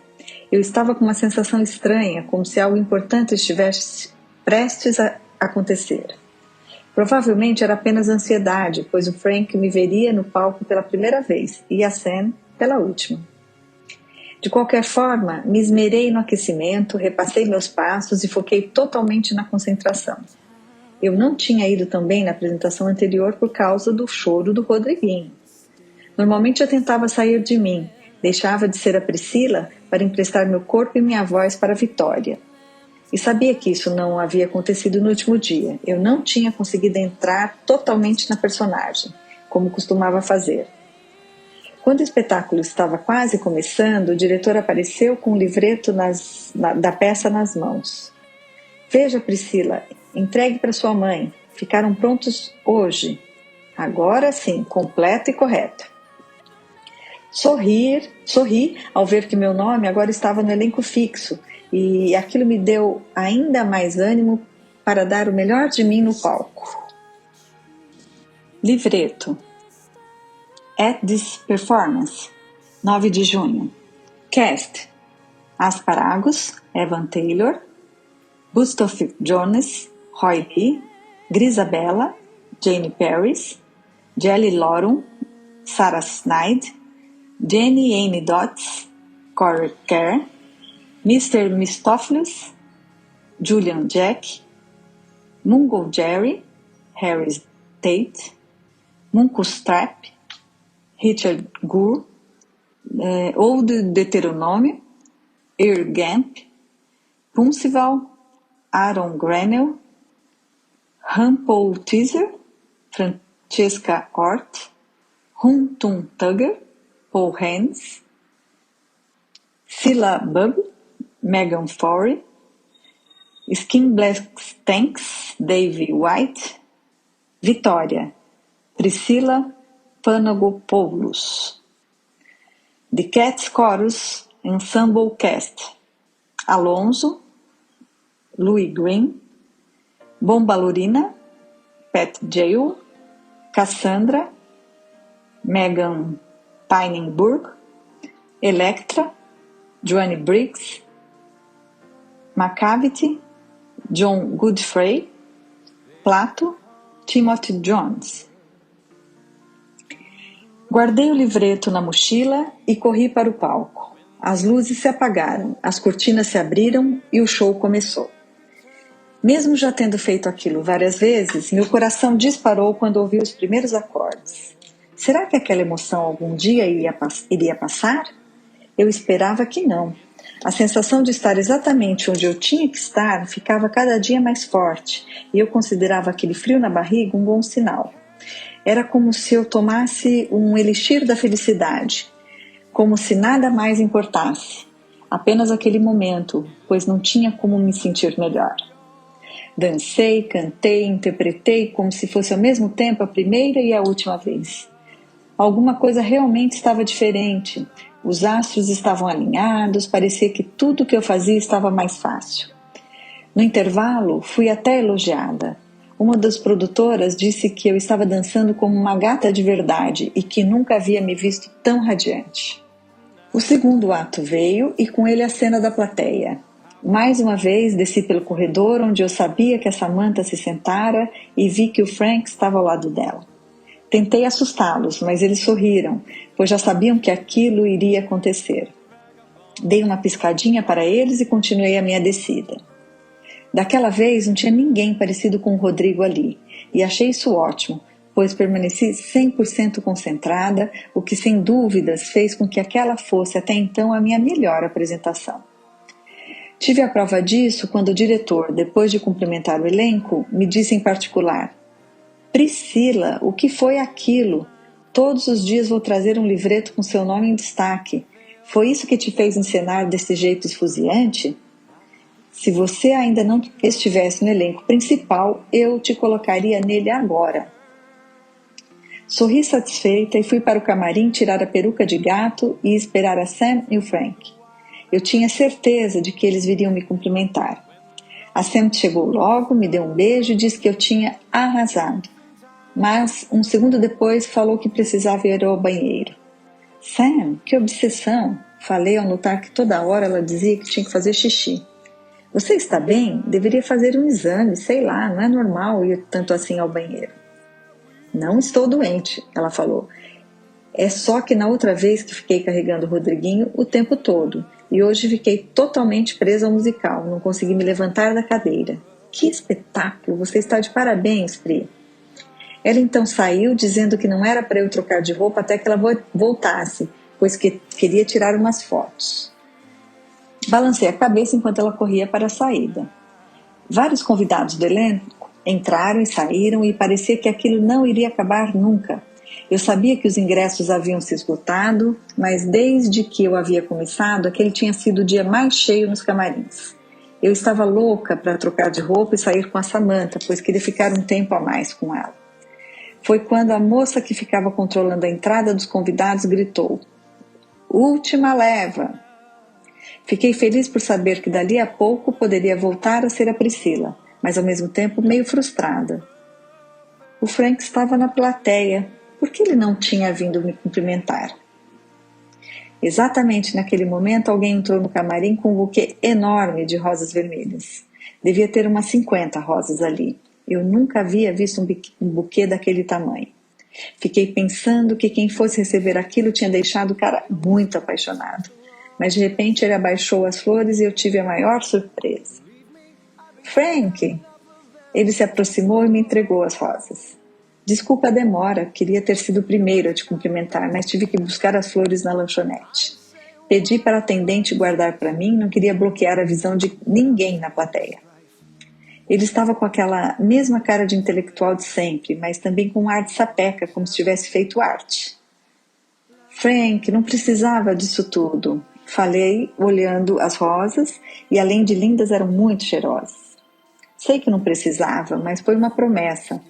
Eu estava com uma sensação estranha, como se algo importante estivesse prestes a acontecer. Provavelmente era apenas ansiedade, pois o Frank me veria no palco pela primeira vez e a Sam pela última. De qualquer forma, me esmerei no aquecimento, repassei meus passos e foquei totalmente na concentração. Eu não tinha ido tão bem na apresentação anterior por causa do choro do Rodriguinho. Normalmente eu tentava sair de mim, deixava de ser a Priscila para emprestar meu corpo e minha voz para a Vitória. E sabia que isso não havia acontecido no último dia. Eu não tinha conseguido entrar totalmente na personagem, como costumava fazer. Quando o espetáculo estava quase começando, o diretor apareceu com um livreto da peça nas mãos. Veja, Priscila, entregue para sua mãe. Ficaram prontos hoje. Agora sim, completa e correta. Sorri ao ver que meu nome agora estava no elenco fixo e aquilo me deu ainda mais ânimo para dar o melhor de mim no palco. Livreto. At this performance, 9 de junho. Cast. Asparagos, Evan Taylor. Bustoff Jones, Roy Lee. Grisabella, Jane Paris. Jelly Lorum, Sarah Snyde. Jenny Amy Dotz, Corey Kerr. Mr. Mistopheles, Julian Jack. Mungo Jerry, Harris Tate. Munkustrap, Richard Gere. Old Deuteronômio, Earl Gamp. Puncival, Aaron Granell. Paul Teaser, Francesca Ort. Tum Tugger, Paul Haynes. Cilla Bubb, Megan Forey. Skin Black Tanks, Dave White. Vitória, Priscila Panagopoulos. The Cats Chorus Ensemble Cast. Alonso, Louis Green. Bombalurina, Pat Jale. Cassandra, Megan Pynenburg. Electra, Joanne Briggs. Macavity, John Godfrey. Plato, Timothy Jones. Guardei o livreto na mochila e corri para o palco. As luzes se apagaram, as cortinas se abriram e o show começou. Mesmo já tendo feito aquilo várias vezes, meu coração disparou quando ouvi os primeiros acordes. Será que aquela emoção algum dia iria passar? Eu esperava que não. A sensação de estar exatamente onde eu tinha que estar ficava cada dia mais forte e eu considerava aquele frio na barriga um bom sinal. Era como se eu tomasse um elixir da felicidade, como se nada mais importasse, apenas aquele momento, pois não tinha como me sentir melhor. Dancei, cantei, interpretei como se fosse ao mesmo tempo a primeira e a última vez. Alguma coisa realmente estava diferente. Os astros estavam alinhados, parecia que tudo o que eu fazia estava mais fácil. No intervalo, fui até elogiada. Uma das produtoras disse que eu estava dançando como uma gata de verdade e que nunca havia me visto tão radiante. O segundo ato veio e com ele a cena da plateia. Mais uma vez desci pelo corredor onde eu sabia que a Samantha se sentara e vi que o Frank estava ao lado dela. Tentei assustá-los, mas eles sorriram, pois já sabiam que aquilo iria acontecer. Dei uma piscadinha para eles e continuei a minha descida. Daquela vez não tinha ninguém parecido com o Rodrigo ali, e achei isso ótimo, pois permaneci 100% concentrada, o que sem dúvidas fez com que aquela fosse até então a minha melhor apresentação. Tive a prova disso quando o diretor, depois de cumprimentar o elenco, me disse em particular: Priscila, o que foi aquilo? Todos os dias vou trazer um livreto com seu nome em destaque. Foi isso que te fez encenar desse jeito esfuziante? Se você ainda não estivesse no elenco principal, eu te colocaria nele agora. Sorri satisfeita e fui para o camarim tirar a peruca de gato e esperar a Sam e o Frank. Eu tinha certeza de que eles viriam me cumprimentar. A Sam chegou logo, me deu um beijo e disse que eu tinha arrasado. Mas, um segundo depois, falou que precisava ir ao banheiro. Sam, que obsessão! Falei ao notar que toda hora ela dizia que tinha que fazer xixi. Você está bem? Deveria fazer um exame, sei lá, não é normal ir tanto assim ao banheiro. Não estou doente, ela falou. É só que na outra vez que fiquei carregando o Rodriguinho o tempo todo, e hoje fiquei totalmente presa ao musical, não consegui me levantar da cadeira. Que espetáculo, você está de parabéns, Pri. Ela então saiu dizendo que não era para eu trocar de roupa até que ela voltasse, pois que queria tirar umas fotos. Balancei a cabeça enquanto ela corria para a saída. Vários convidados do elenco entraram e saíram e parecia que aquilo não iria acabar nunca. Eu sabia que os ingressos haviam se esgotado, mas desde que eu havia começado, aquele tinha sido o dia mais cheio nos camarins. Eu estava louca para trocar de roupa e sair com a Samantha, pois queria ficar um tempo a mais com ela. foi quando a moça que ficava controlando a entrada dos convidados gritou: "Última leva!" Fiquei feliz por saber que dali a pouco poderia voltar a ser a Priscila, mas ao mesmo tempo meio frustrada. O Frank estava na plateia. Por que ele não tinha vindo me cumprimentar? Exatamente naquele momento, alguém entrou no camarim com um buquê enorme de rosas vermelhas. Devia ter umas 50 rosas ali. Eu nunca havia visto um buquê daquele tamanho. Fiquei pensando que quem fosse receber aquilo tinha deixado o cara muito apaixonado. Mas de repente ele abaixou as flores e eu tive a maior surpresa. "Frank!" Ele se aproximou e me entregou as rosas. "Desculpa a demora, queria ter sido o primeiro a te cumprimentar, mas tive que buscar as flores na lanchonete. Pedi para a atendente guardar para mim, não queria bloquear a visão de ninguém na plateia." Ele estava com aquela mesma cara de intelectual de sempre, mas também com um ar de sapeca, como se tivesse feito arte. "Frank, não precisava disso tudo." Falei, olhando as rosas, e além de lindas, eram muito cheirosas. "Sei que não precisava, mas foi uma promessa.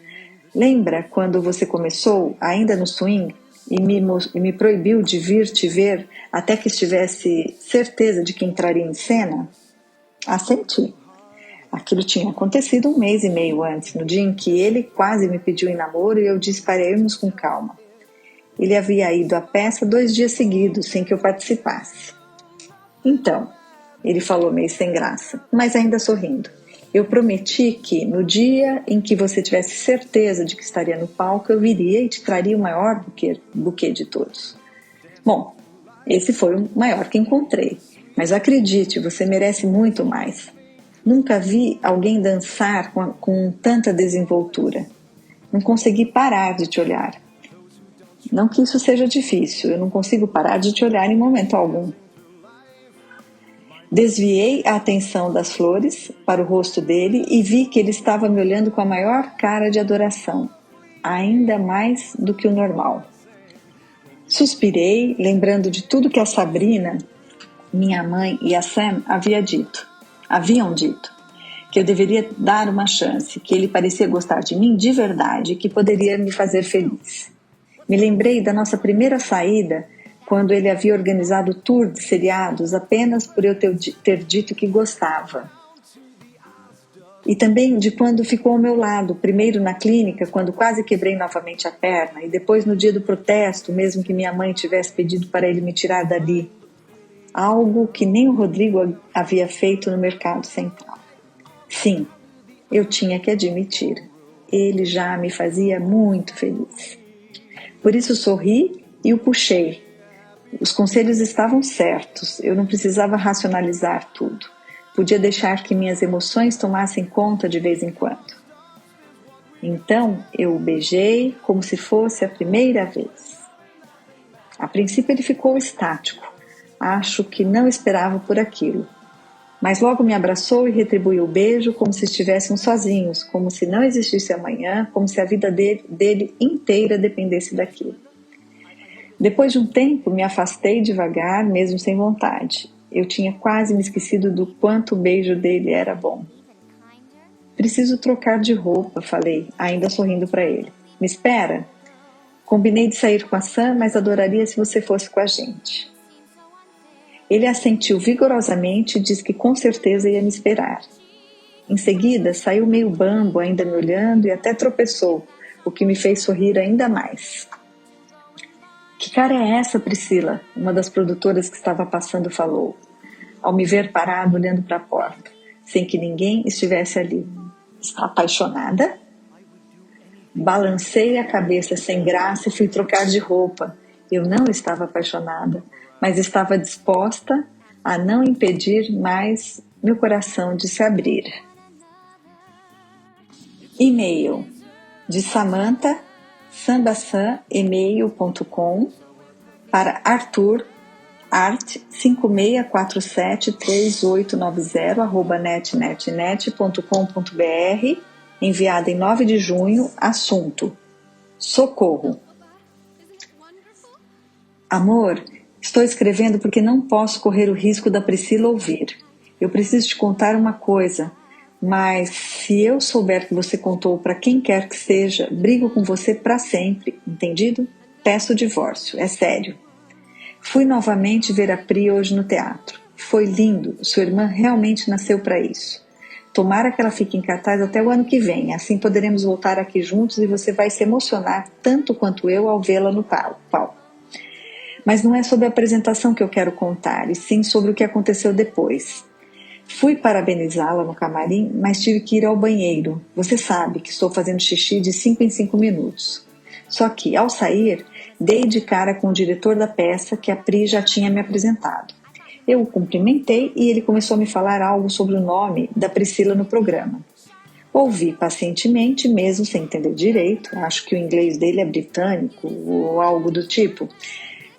Lembra quando você começou, ainda no swing, e me proibiu de vir te ver até que estivesse certeza de que entraria em cena?" Assenti. Aquilo tinha acontecido 1 mês e meio antes, no dia em que ele quase me pediu em namoro e eu disse para irmos com calma. Ele havia ido à peça 2 dias seguidos, sem que eu participasse. "Então," ele falou meio sem graça, mas ainda sorrindo, "eu prometi que, no dia em que você tivesse certeza de que estaria no palco, eu viria e te traria o maior buquê de todos." Bom, esse foi o maior que encontrei, mas acredite, você merece muito mais. Nunca vi alguém dançar com tanta desenvoltura. Não consegui parar de te olhar. Não que isso seja difícil, eu não consigo parar de te olhar em momento algum. Desviei a atenção das flores para o rosto dele e vi que ele estava me olhando com a maior cara de adoração, ainda mais do que o normal. Suspirei, lembrando de tudo que a Sabrina, minha mãe, e a Sam haviam dito, que eu deveria dar uma chance, que ele parecia gostar de mim de verdade e que poderia me fazer feliz. Me lembrei da nossa primeira saída, quando ele havia organizado o tour de seriados apenas por eu ter dito que gostava. E também de quando ficou ao meu lado, primeiro na clínica, quando quase quebrei novamente a perna, e depois no dia do protesto, mesmo que minha mãe tivesse pedido para ele me tirar dali. Algo que nem o Rodrigo havia feito no Mercado Central. Sim, eu tinha que admitir, ele já me fazia muito feliz. Por isso sorri e o puxei. Os conselhos estavam certos, eu não precisava racionalizar tudo. Podia deixar que minhas emoções tomassem conta de vez em quando. Então eu o beijei como se fosse a primeira vez. A princípio ele ficou estático. Acho que não esperava por aquilo. Mas logo me abraçou e retribuiu o beijo como se estivéssemos sozinhos, como se não existisse amanhã, como se a vida dele inteira dependesse daquilo. Depois de um tempo, me afastei devagar, mesmo sem vontade. Eu tinha quase me esquecido do quanto o beijo dele era bom. "Preciso trocar de roupa", falei, ainda sorrindo para ele. "Me espera? Combinei de sair com a Sam, mas adoraria se você fosse com a gente." Ele assentiu vigorosamente e disse que com certeza ia me esperar. Em seguida, saiu meio bambo, ainda me olhando, e até tropeçou, o que me fez sorrir ainda mais. "Que cara é essa, Priscila?" Uma das produtoras que estava passando falou, ao me ver parado olhando para a porta, sem que ninguém estivesse ali. "Está apaixonada?" Balancei a cabeça sem graça e fui trocar de roupa. Eu não estava apaixonada, mas estava disposta a não impedir mais meu coração de se abrir. E-mail de Samantha, sambasan@gmail.com, para Arthur, art56473890@netnet.com.br, enviada em 9 de junho, assunto: socorro. Amor, estou escrevendo porque não posso correr o risco da Priscila ouvir. Eu preciso te contar uma coisa, Mas se eu souber que você contou para quem quer que seja, brigo com você para sempre, entendido? Peço o divórcio, é sério. Fui novamente ver a Pri hoje no teatro. Foi lindo, sua irmã realmente nasceu para isso. Tomara que ela fique em cartaz até o ano que vem, assim poderemos voltar aqui juntos e você vai se emocionar tanto quanto eu ao vê-la no palco. Mas não é sobre a apresentação que eu quero contar, e sim sobre o que aconteceu depois. Fui parabenizá-la no camarim, mas tive que ir ao banheiro. Você sabe que estou fazendo xixi de 5 em 5 minutos. Só que, ao sair, dei de cara com o diretor da peça que a Pri já tinha me apresentado. Eu o cumprimentei e ele começou a me falar algo sobre o nome da Priscila no programa. Ouvi pacientemente, mesmo sem entender direito, acho que o inglês dele é britânico ou algo do tipo,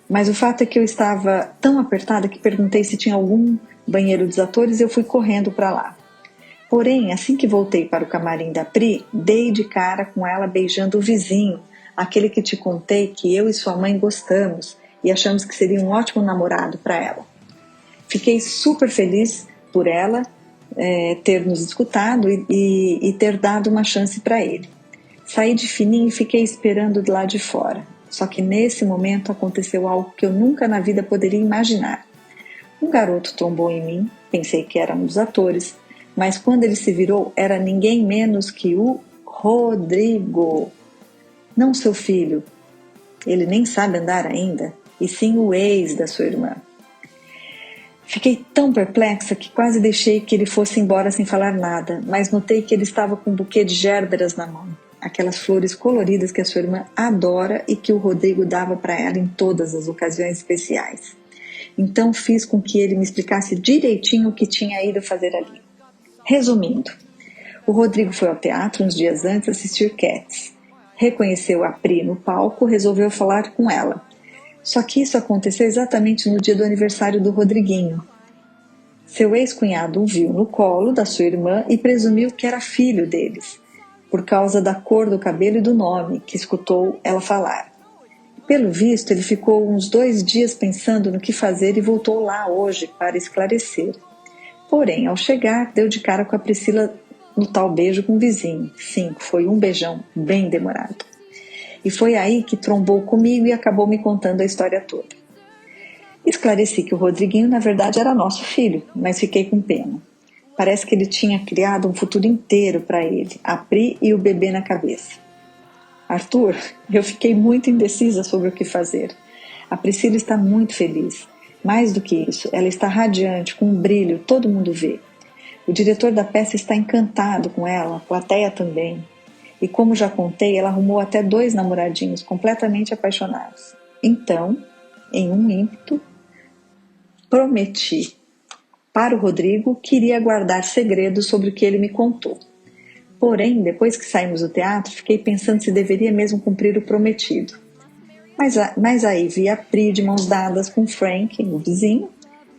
mas o fato é que eu estava tão apertada que perguntei se tinha algum banheiro dos atores e eu fui correndo para lá. Porém, assim que voltei para o camarim da Pri, dei de cara com ela beijando o vizinho, aquele que te contei que eu e sua mãe gostamos e achamos que seria um ótimo namorado para ela. Fiquei super feliz por ela ter nos escutado e ter dado uma chance para ele. Saí de fininho e fiquei esperando de lá de fora. Só que nesse momento aconteceu algo que eu nunca na vida poderia imaginar. Um garoto trombou em mim, pensei que era um dos atores, mas quando ele se virou era ninguém menos que o Rodrigo. Não seu filho, ele nem sabe andar ainda, e sim o ex da sua irmã. Fiquei tão perplexa que quase deixei que ele fosse embora sem falar nada, mas notei que ele estava com um buquê de gérberas na mão, aquelas flores coloridas que a sua irmã adora e que o Rodrigo dava para ela em todas as ocasiões especiais. Então fiz com que ele me explicasse direitinho o que tinha ido fazer ali. Resumindo, o Rodrigo foi ao teatro uns dias antes assistir Cats. Reconheceu a Pri no palco, resolveu falar com ela. Só que isso aconteceu exatamente no dia do aniversário do Rodriguinho. Seu ex-cunhado o viu no colo da sua irmã e presumiu que era filho deles, por causa da cor do cabelo e do nome que escutou ela falar. Pelo visto, ele ficou uns 2 dias pensando no que fazer e voltou lá hoje para esclarecer. Porém, ao chegar, deu de cara com a Priscila no tal beijo com o vizinho. Sim, foi um beijão bem demorado. E foi aí que trombou comigo e acabou me contando a história toda. Esclareci que o Rodriguinho, na verdade, era nosso filho, mas fiquei com pena. Parece que ele tinha criado um futuro inteiro para ele, a Pri e o bebê na cabeça. Arthur, eu fiquei muito indecisa sobre o que fazer. A Priscila está muito feliz. Mais do que isso, ela está radiante, com um brilho, todo mundo vê. O diretor da peça está encantado com ela, a plateia também. E como já contei, ela arrumou até 2 namoradinhos completamente apaixonados. Então, em um ímpeto, prometi para o Rodrigo que iria guardar segredos sobre o que ele me contou. Porém, depois que saímos do teatro, fiquei pensando se deveria mesmo cumprir o prometido. Mas aí vi a Pri de mãos dadas com Frank, o vizinho,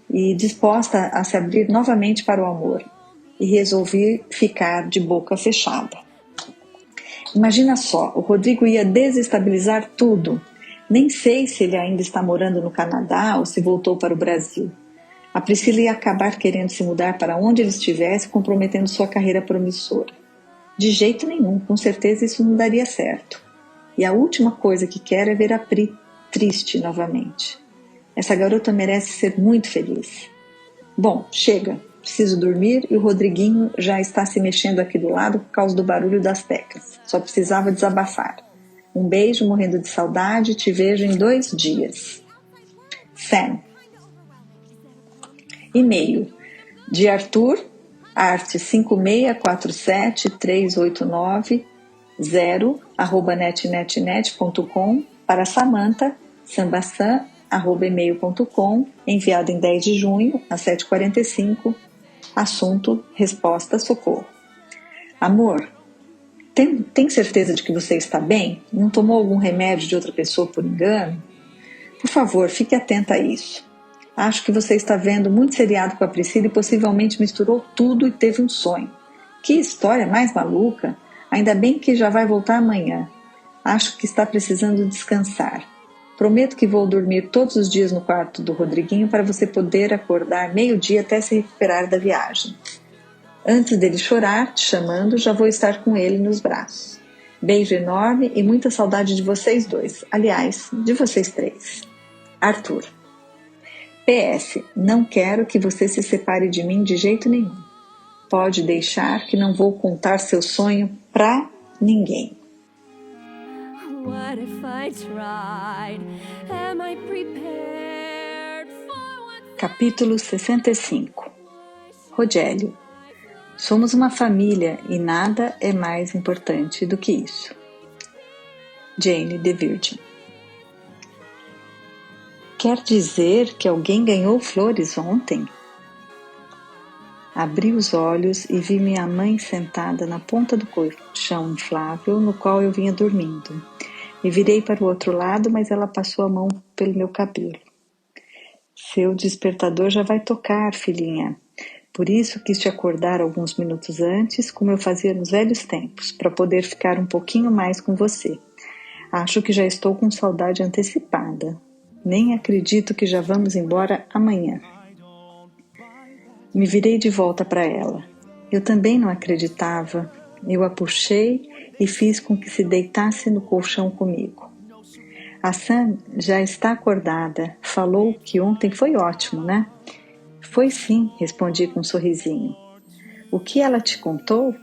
e disposta a se abrir novamente para o amor. E resolvi ficar de boca fechada. Imagina só, o Rodrigo ia desestabilizar tudo. Nem sei se ele ainda está morando no Canadá ou se voltou para o Brasil. A Priscila ia acabar querendo se mudar para onde ele estivesse, comprometendo sua carreira promissora. De jeito nenhum, com certeza isso não daria certo. E a última coisa que quero é ver a Pri triste novamente. Essa garota merece ser muito feliz. Bom, chega. Preciso dormir e o Rodriguinho já está se mexendo aqui do lado por causa do barulho das teclas. Só precisava desabafar. Um beijo, morrendo de saudade. Te vejo em 2 dias. Sam. E-mail de Arthur, arte5643890@netnetnet.com, para Samantha, sambasan@email.com, enviado em 10 de junho, às 7h45. Assunto: resposta, socorro. Amor, tem certeza de que você está bem? Não tomou algum remédio de outra pessoa por engano? Por favor, fique atenta a isso. Acho que você está vendo muito seriado com a Priscila e possivelmente misturou tudo e teve um sonho. Que história mais maluca! Ainda bem que já vai voltar amanhã. Acho que está precisando descansar. Prometo que vou dormir todos os dias no quarto do Rodriguinho para você poder acordar meio-dia até se recuperar da viagem. Antes dele chorar, te chamando, já vou estar com ele nos braços. Beijo enorme e muita saudade de vocês dois. Aliás, de vocês três. Arthur. PS. Não quero que você se separe de mim de jeito nenhum. Pode deixar que não vou contar seu sonho pra ninguém. What if I tried? Am I prepared for what's Capítulo 65. Rogério. Somos uma família e nada é mais importante do que isso. Jane the Virgin. Quer dizer que alguém ganhou flores ontem? Abri os olhos e vi minha mãe sentada na ponta do colchão inflável no qual eu vinha dormindo. Me virei para o outro lado, mas ela passou a mão pelo meu cabelo. Seu despertador já vai tocar, filhinha. Por isso quis te acordar alguns minutos antes, como eu fazia nos velhos tempos, para poder ficar um pouquinho mais com você. Acho que já estou com saudade antecipada. Nem acredito que já vamos embora amanhã. Me virei de volta para ela. Eu também não acreditava. Eu a puxei e fiz com que se deitasse no colchão comigo. A Sam já está acordada. Falou que ontem foi ótimo, né? Foi sim, respondi com um sorrisinho. O que ela te contou?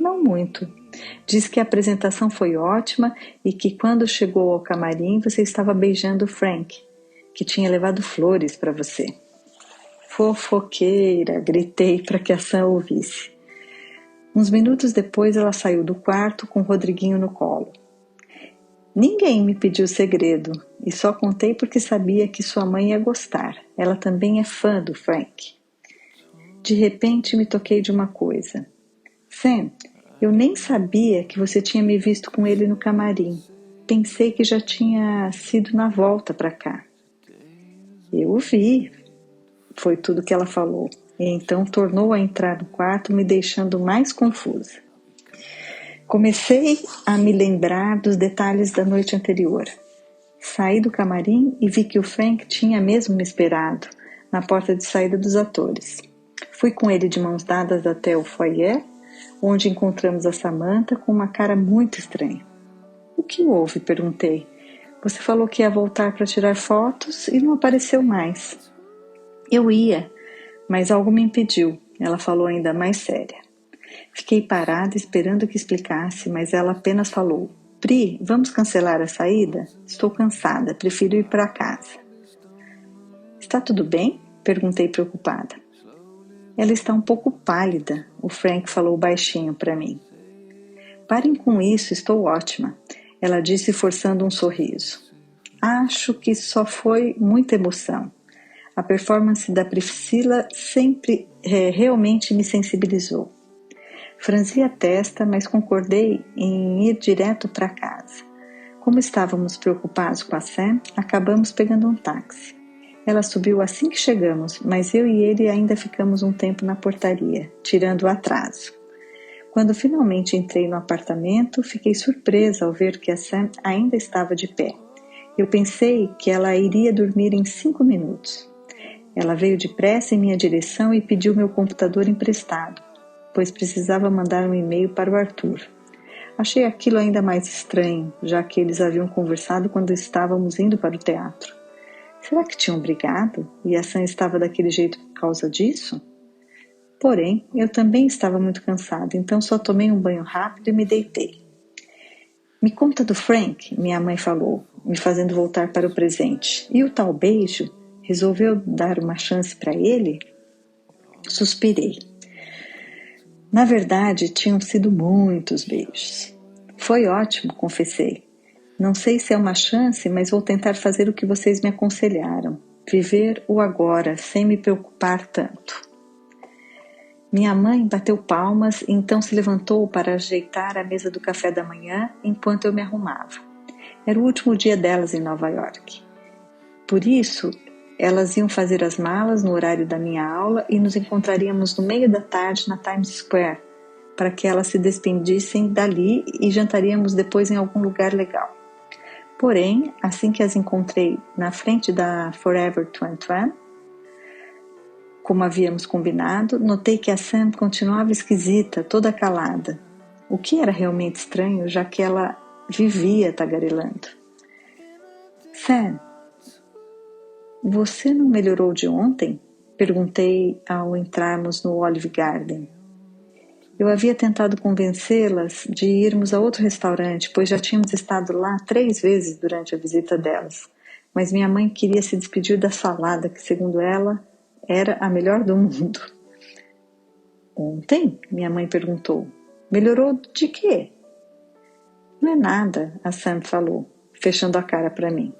Não muito. Diz que a apresentação foi ótima e que quando chegou ao camarim você estava beijando o Frank, que tinha levado flores para você. Fofoqueira, gritei para que a Sam ouvisse. Uns minutos depois ela saiu do quarto com o Rodriguinho no colo. Ninguém me pediu segredo e só contei porque sabia que sua mãe ia gostar. Ela também é fã do Frank. De repente me toquei de uma coisa. Sam, eu nem sabia que você tinha me visto com ele no camarim. Pensei que já tinha sido na volta para cá. Eu o vi, foi tudo que ela falou. E então tornou a entrar no quarto, me deixando mais confusa. Comecei a me lembrar dos detalhes da noite anterior. Saí do camarim e vi que o Frank tinha mesmo me esperado na porta de saída dos atores. Fui com ele de mãos dadas até o foyer, onde encontramos a Samantha com uma cara muito estranha. O que houve? Perguntei. Você falou que ia voltar para tirar fotos e não apareceu mais. Eu ia, mas algo me impediu. Ela falou ainda mais séria. Fiquei parada esperando que explicasse, mas ela apenas falou: Pri, vamos cancelar a saída? Estou cansada, prefiro ir para casa. Está tudo bem? Perguntei preocupada. Ela está um pouco pálida, o Frank falou baixinho para mim. Parem com isso, estou ótima, ela disse forçando um sorriso. Acho que só foi muita emoção. A performance da Priscila sempre realmente me sensibilizou. Franzi a testa, mas concordei em ir direto para casa. Como estávamos preocupados com a Sam, acabamos pegando um táxi. Ela subiu assim que chegamos, mas eu e ele ainda ficamos um tempo na portaria, tirando o atraso. Quando finalmente entrei no apartamento, fiquei surpresa ao ver que a Sam ainda estava de pé. Eu pensei que ela iria dormir em 5 minutos. Ela veio depressa em minha direção e pediu meu computador emprestado, pois precisava mandar um e-mail para o Arthur. Achei aquilo ainda mais estranho, já que eles haviam conversado quando estávamos indo para o teatro. Será que tinham brigado e a Sam estava daquele jeito por causa disso? Porém, eu também estava muito cansada, então só tomei um banho rápido e me deitei. Me conta do Frank, minha mãe falou, me fazendo voltar para o presente. E o tal beijo? Resolveu dar uma chance para ele? Suspirei. Na verdade, tinham sido muitos beijos. Foi ótimo, confessei. Não sei se é uma chance, mas vou tentar fazer o que vocês me aconselharam. Viver o agora, sem me preocupar tanto. Minha mãe bateu palmas e então se levantou para ajeitar a mesa do café da manhã enquanto eu me arrumava. Era o último dia delas em Nova York. Por isso, elas iam fazer as malas no horário da minha aula e nos encontraríamos no meio da tarde na Times Square, para que elas se despedissem dali e jantaríamos depois em algum lugar legal. Porém, assim que as encontrei na frente da Forever 21, Como havíamos combinado, notei que a Sam continuava esquisita, toda calada. O que era realmente estranho, já que ela vivia tagarelando. Sam, você não melhorou de ontem? Perguntei ao entrarmos no Olive Garden. Eu havia tentado convencê-las de irmos a outro restaurante, pois já tínhamos estado lá 3 vezes durante a visita delas. Mas minha mãe queria se despedir da salada, que segundo ela era a melhor do mundo. Ontem? Minha mãe perguntou. Melhorou de quê? Não é nada, a Sam falou, fechando a cara para mim.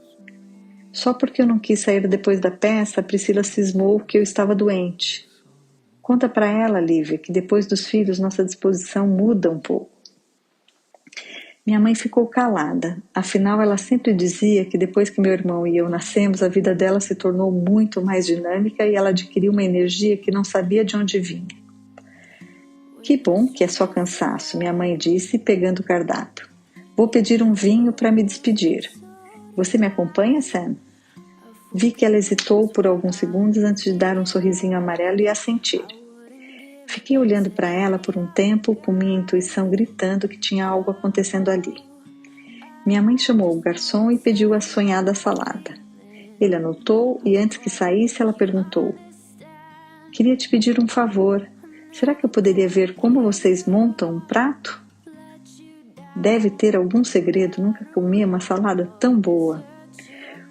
Só porque eu não quis sair depois da peça, a Priscila cismou que eu estava doente. Conta para ela, Lívia, que depois dos filhos nossa disposição muda um pouco. Minha mãe ficou calada, afinal ela sempre dizia que depois que meu irmão e eu nascemos, a vida dela se tornou muito mais dinâmica e ela adquiriu uma energia que não sabia de onde vinha. Que bom que é só cansaço, minha mãe disse, pegando o cardápio. Vou pedir um vinho para me despedir. Você me acompanha, Sam? Vi que ela hesitou por alguns segundos antes de dar um sorrisinho amarelo e assentir. Fiquei olhando para ela por um tempo, com minha intuição gritando que tinha algo acontecendo ali. Minha mãe chamou o garçom e pediu a sonhada salada. Ele anotou e antes que saísse ela perguntou: queria te pedir um favor. Será que eu poderia ver como vocês montam um prato? Deve ter algum segredo, nunca comi uma salada tão boa.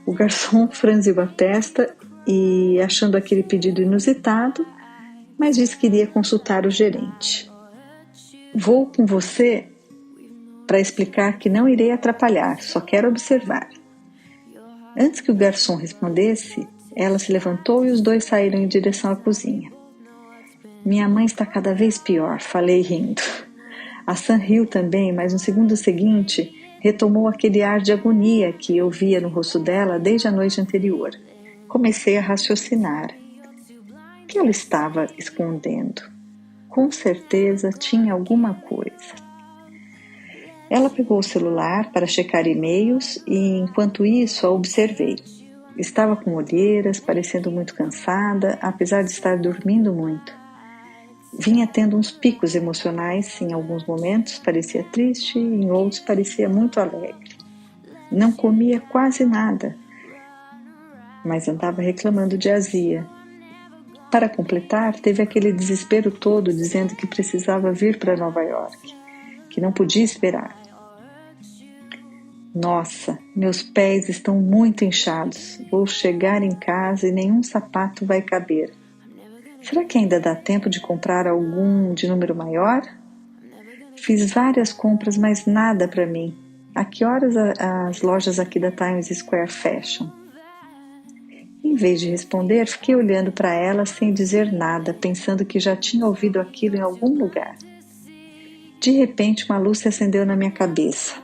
O garçom franziu a testa e, achando aquele pedido inusitado, mas disse que iria consultar o gerente. Vou com você para explicar que não irei atrapalhar, só quero observar. Antes que o garçom respondesse, ela se levantou e os dois saíram em direção à cozinha. Minha mãe está cada vez pior, falei rindo. A Sam riu também, mas no segundo seguinte retomou aquele ar de agonia que eu via no rosto dela desde a noite anterior. Comecei a raciocinar. O que ela estava escondendo? Com certeza tinha alguma coisa. Ela pegou o celular para checar e-mails e, enquanto isso, a observei. Estava com olheiras, parecendo muito cansada, apesar de estar dormindo muito. Vinha tendo uns picos emocionais, em alguns momentos parecia triste, em outros parecia muito alegre. Não comia quase nada, mas andava reclamando de azia. Para completar, teve aquele desespero todo dizendo que precisava vir para Nova York, que não podia esperar. Nossa, meus pés estão muito inchados, vou chegar em casa e nenhum sapato vai caber. Será que ainda dá tempo de comprar algum de número maior? Fiz várias compras, mas nada para mim. A que horas as lojas aqui da Times Square fecham? Em vez de responder, fiquei olhando para ela sem dizer nada, pensando que já tinha ouvido aquilo em algum lugar. De repente, uma luz se acendeu na minha cabeça.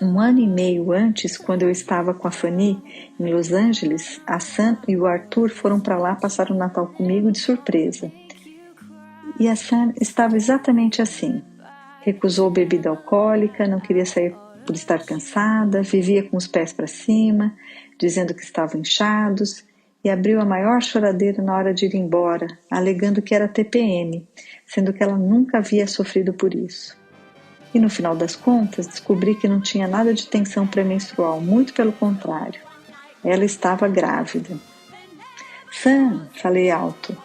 1 ano e meio antes, quando eu estava com a Fanny em Los Angeles, a Sam e o Arthur foram para lá passar o Natal comigo de surpresa. E a Sam estava exatamente assim. Recusou bebida alcoólica, não queria sair por estar cansada, vivia com os pés para cima, dizendo que estavam inchados, e abriu a maior choradeira na hora de ir embora, alegando que era TPM, sendo que ela nunca havia sofrido por isso. E no final das contas, descobri que não tinha nada de tensão pré-menstrual, muito pelo contrário. Ela estava grávida. Sam, falei alto,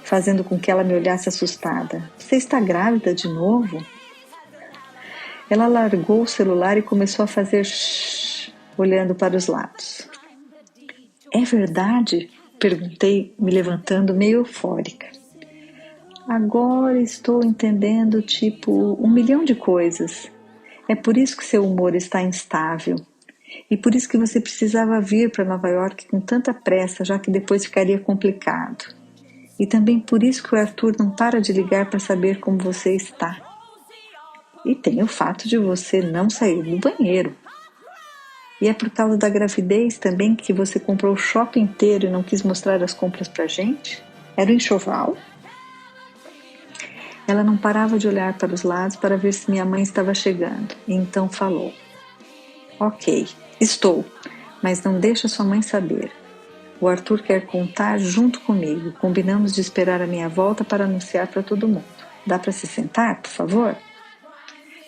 fazendo com que ela me olhasse assustada. Você está grávida de novo? Ela largou o celular e começou a fazer shhh, olhando para os lados. É verdade? Perguntei, me levantando meio eufórica. Agora estou entendendo, 1 milhão de coisas. É por isso que seu humor está instável. E por isso que você precisava vir para Nova York com tanta pressa, já que depois ficaria complicado. E também por isso que o Arthur não para de ligar para saber como você está. E tem o fato de você não sair do banheiro. E é por causa da gravidez também que você comprou o shopping inteiro e não quis mostrar as compras pra gente? Era o enxoval? Ela não parava de olhar para os lados para ver se minha mãe estava chegando, e então falou. Ok, estou, mas não deixa sua mãe saber. O Arthur quer contar junto comigo. Combinamos de esperar a minha volta para anunciar para todo mundo. Dá para se sentar, por favor?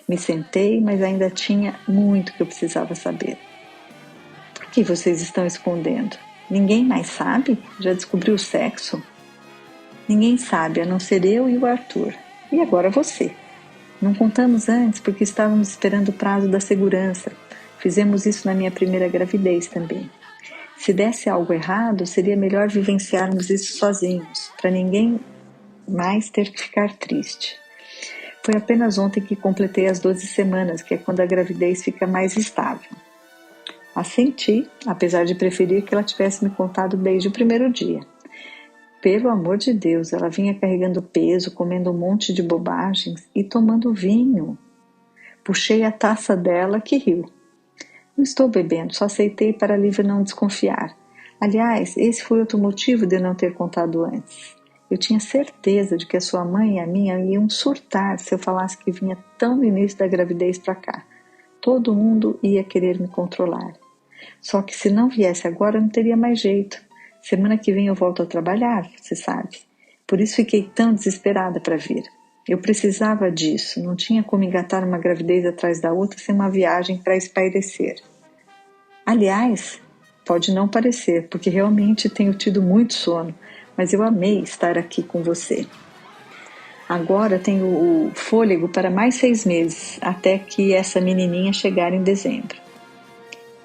Me sentei, mas ainda tinha muito que eu precisava saber. Por que vocês estão escondendo? Ninguém mais sabe? Já descobriu o sexo? Ninguém sabe, a não ser eu e o Arthur. E agora você. Não contamos antes porque estávamos esperando o prazo da segurança. Fizemos isso na minha primeira gravidez também. Se desse algo errado, seria melhor vivenciarmos isso sozinhos, para ninguém mais ter que ficar triste. Foi apenas ontem que completei as 12 semanas, que é quando a gravidez fica mais estável. Assenti, apesar de preferir que ela tivesse me contado desde o primeiro dia. Pelo amor de Deus, ela vinha carregando peso, comendo um monte de bobagens e tomando vinho. Puxei a taça dela, que riu. Não estou bebendo, só aceitei para a Lívia não desconfiar. Aliás, esse foi outro motivo de eu não ter contado antes. Eu tinha certeza de que a sua mãe e a minha iam surtar se eu falasse que vinha tão no início da gravidez para cá. Todo mundo ia querer me controlar. Só que se não viesse agora, não teria mais jeito. Semana que vem eu volto a trabalhar, você sabe. Por isso fiquei tão desesperada para vir. Eu precisava disso, não tinha como engatar uma gravidez atrás da outra sem uma viagem para espairecer. Aliás, pode não parecer, porque realmente tenho tido muito sono, mas eu amei estar aqui com você. Agora tenho o fôlego para mais 6 meses, até que essa menininha chegar em dezembro.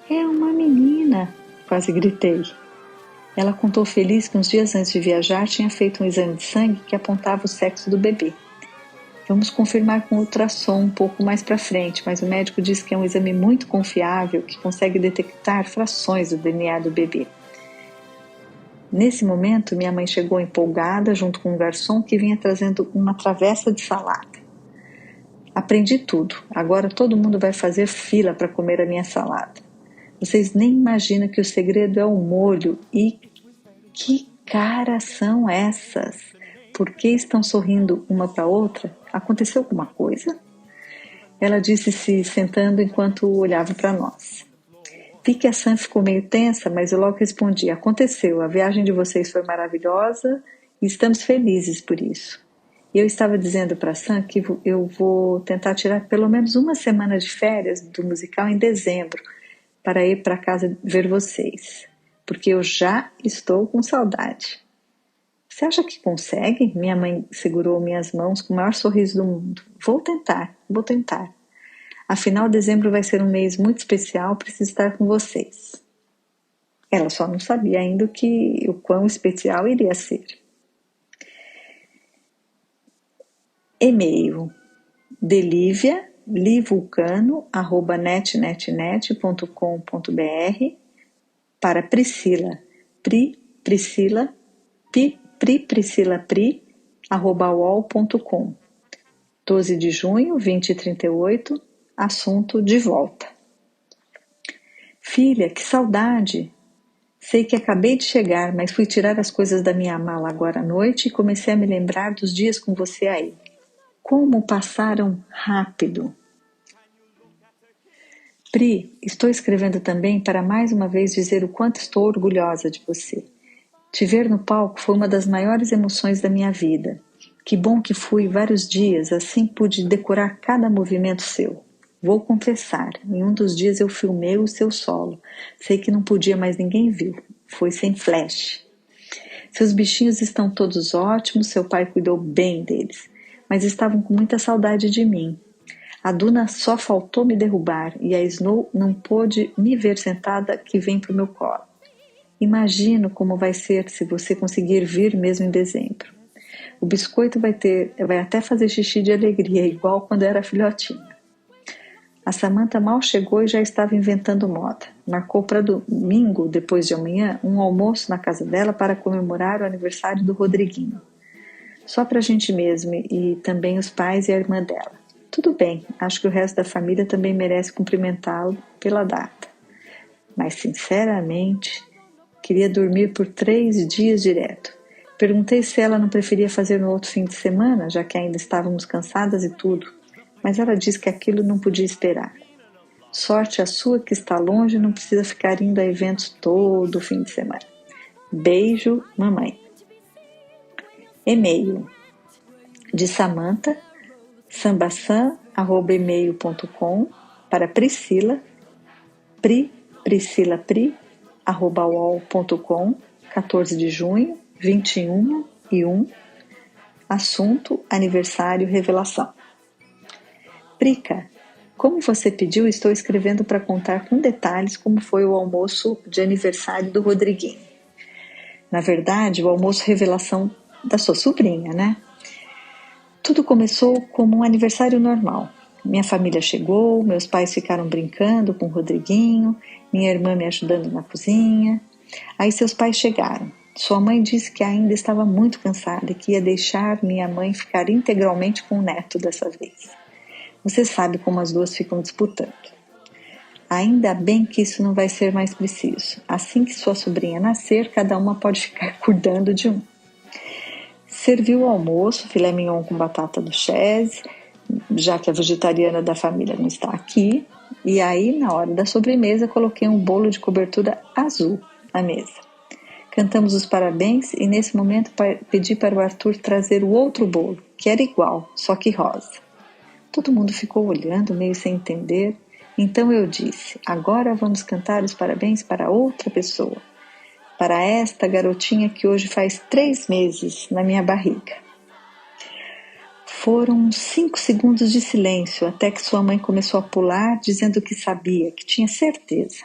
É uma menina, quase gritei. Ela contou feliz que uns dias antes de viajar tinha feito um exame de sangue que apontava o sexo do bebê. Vamos confirmar com ultrassom um pouco mais para frente, mas o médico disse que é um exame muito confiável que consegue detectar frações do DNA do bebê. Nesse momento, minha mãe chegou empolgada junto com um garçom que vinha trazendo uma travessa de salada. Aprendi tudo. Agora todo mundo vai fazer fila para comer a minha salada. Vocês nem imaginam que o segredo é o molho. E que caras são essas? Por que estão sorrindo uma para a outra? Aconteceu alguma coisa? Ela disse se sentando enquanto olhava para nós. Vi que a Sam ficou meio tensa, mas eu logo respondi: aconteceu, a viagem de vocês foi maravilhosa e estamos felizes por isso. E eu estava dizendo para a Sam que eu vou tentar tirar pelo menos uma semana de férias do musical em dezembro para ir para casa ver vocês, porque eu já estou com saudade. Você acha que consegue? Minha mãe segurou minhas mãos com o maior sorriso do mundo. Vou tentar. Afinal, dezembro vai ser um mês muito especial, preciso estar com vocês. Ela só não sabia ainda o quão especial iria ser. E-mail delívia, livulcano@netnetnet.com.br para Priscila, @uol.com. 12 de junho, 2038, assunto de volta. Filha, que saudade! Sei que acabei de chegar, mas fui tirar as coisas da minha mala agora à noite e comecei a me lembrar dos dias com você aí. Como passaram rápido! Pri, estou escrevendo também para mais uma vez dizer o quanto estou orgulhosa de você. Te ver no palco foi uma das maiores emoções da minha vida. Que bom que fui vários dias, assim pude decorar cada movimento seu. Vou confessar, em um dos dias eu filmei o seu solo. Sei que não podia, mas ninguém viu. Foi sem flash. Seus bichinhos estão todos ótimos, seu pai cuidou bem deles, mas estavam com muita saudade de mim. A Duna só faltou me derrubar e a Snow não pôde me ver sentada que vem para o meu colo. Imagino como vai ser se você conseguir vir mesmo em dezembro. O biscoito vai até fazer xixi de alegria, igual quando era filhotinha. A Samantha mal chegou e já estava inventando moda. Marcou para domingo, depois de amanhã, um almoço na casa dela para comemorar o aniversário do Rodriguinho. Só para a gente mesmo e também os pais e a irmã dela. Tudo bem, acho que o resto da família também merece cumprimentá-lo pela data. Mas, sinceramente, queria dormir por 3 dias direto. Perguntei se ela não preferia fazer no outro fim de semana, já que ainda estávamos cansadas e tudo. Mas ela disse que aquilo não podia esperar. Sorte a sua que está longe e não precisa ficar indo a eventos todo fim de semana. Beijo, mamãe. E-mail de Samantha, sambasan@email.com, para Priscila, priscilapri@uol.com, 14 de junho, 21:01. Assunto: aniversário, revelação. Prica, como você pediu, estou escrevendo para contar com detalhes como foi o almoço de aniversário do Rodriguinho. Na verdade, o almoço revelação da sua sobrinha, né? Tudo começou como um aniversário normal. Minha família chegou, meus pais ficaram brincando com o Rodriguinho, minha irmã me ajudando na cozinha. Aí seus pais chegaram. Sua mãe disse que ainda estava muito cansada e que ia deixar minha mãe ficar integralmente com o neto dessa vez. Você sabe como as duas ficam disputando. Ainda bem que isso não vai ser mais preciso. Assim que sua sobrinha nascer, cada uma pode ficar cuidando de um. Serviu o almoço, filé mignon com batata duchesse, já que a vegetariana da família não está aqui. E aí, na hora da sobremesa, coloquei um bolo de cobertura azul na mesa. Cantamos os parabéns e nesse momento pedi para o Arthur trazer o outro bolo, que era igual, só que rosa. Todo mundo ficou olhando, meio sem entender. Então eu disse, agora vamos cantar os parabéns para outra pessoa. Para esta garotinha que hoje faz 3 meses na minha barriga. Foram 5 segundos de silêncio até que sua mãe começou a pular, dizendo que sabia, que tinha certeza.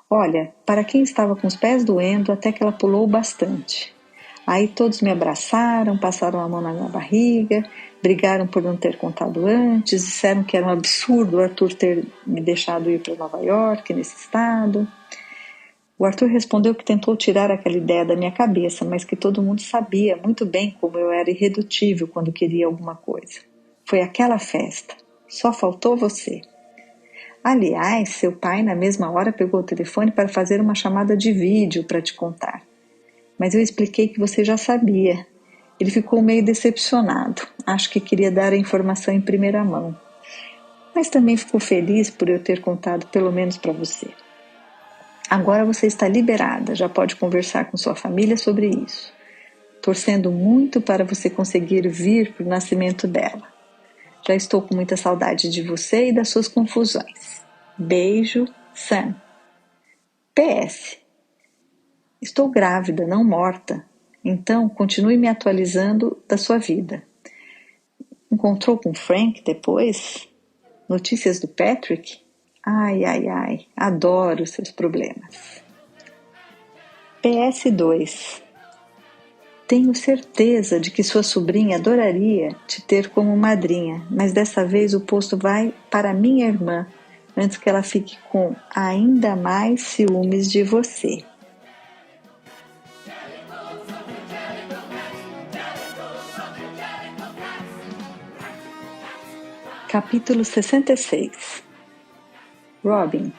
Olha, para quem estava com os pés doendo, até que ela pulou bastante. Aí todos me abraçaram, passaram a mão na minha barriga, brigaram por não ter contado antes, disseram que era um absurdo o Arthur ter me deixado ir para Nova York nesse estado. O Arthur respondeu que tentou tirar aquela ideia da minha cabeça, mas que todo mundo sabia muito bem como eu era irredutível quando queria alguma coisa. Foi aquela festa. Só faltou você. Aliás, seu pai na mesma hora pegou o telefone para fazer uma chamada de vídeo para te contar. Mas eu expliquei que você já sabia. Ele ficou meio decepcionado. Acho que queria dar a informação em primeira mão. Mas também ficou feliz por eu ter contado pelo menos para você. Agora você está liberada, já pode conversar com sua família sobre isso. Torcendo muito para você conseguir vir para o nascimento dela. Já estou com muita saudade de você e das suas confusões. Beijo, Sam. PS. Estou grávida, não morta. Então, continue me atualizando da sua vida. Encontrou com Frank depois? Notícias do Patrick? Ai, ai, ai, adoro seus problemas. PS2. Tenho certeza de que sua sobrinha adoraria te ter como madrinha, mas dessa vez o posto vai para minha irmã, antes que ela fique com ainda mais ciúmes de você. Capítulo 66. Robin.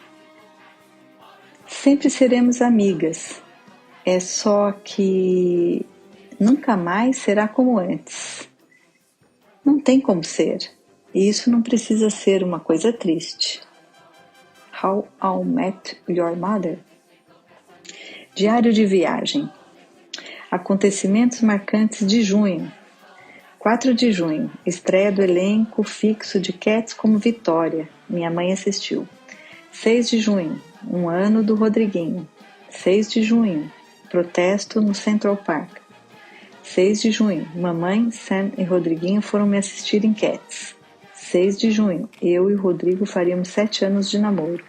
Sempre seremos amigas. É só que nunca mais será como antes. Não tem como ser. E isso não precisa ser uma coisa triste. How I Met Your Mother. Diário de viagem. Acontecimentos marcantes de junho. 4 de junho, estreia do elenco fixo de Cats como Vitória. Minha mãe assistiu. 6 de junho, 1 ano do Rodriguinho. 6 de junho, protesto no Central Park. 6 de junho, mamãe, Sam e Rodriguinho foram me assistir em Cats. 6 de junho, eu e o Rodrigo faríamos 7 anos de namoro.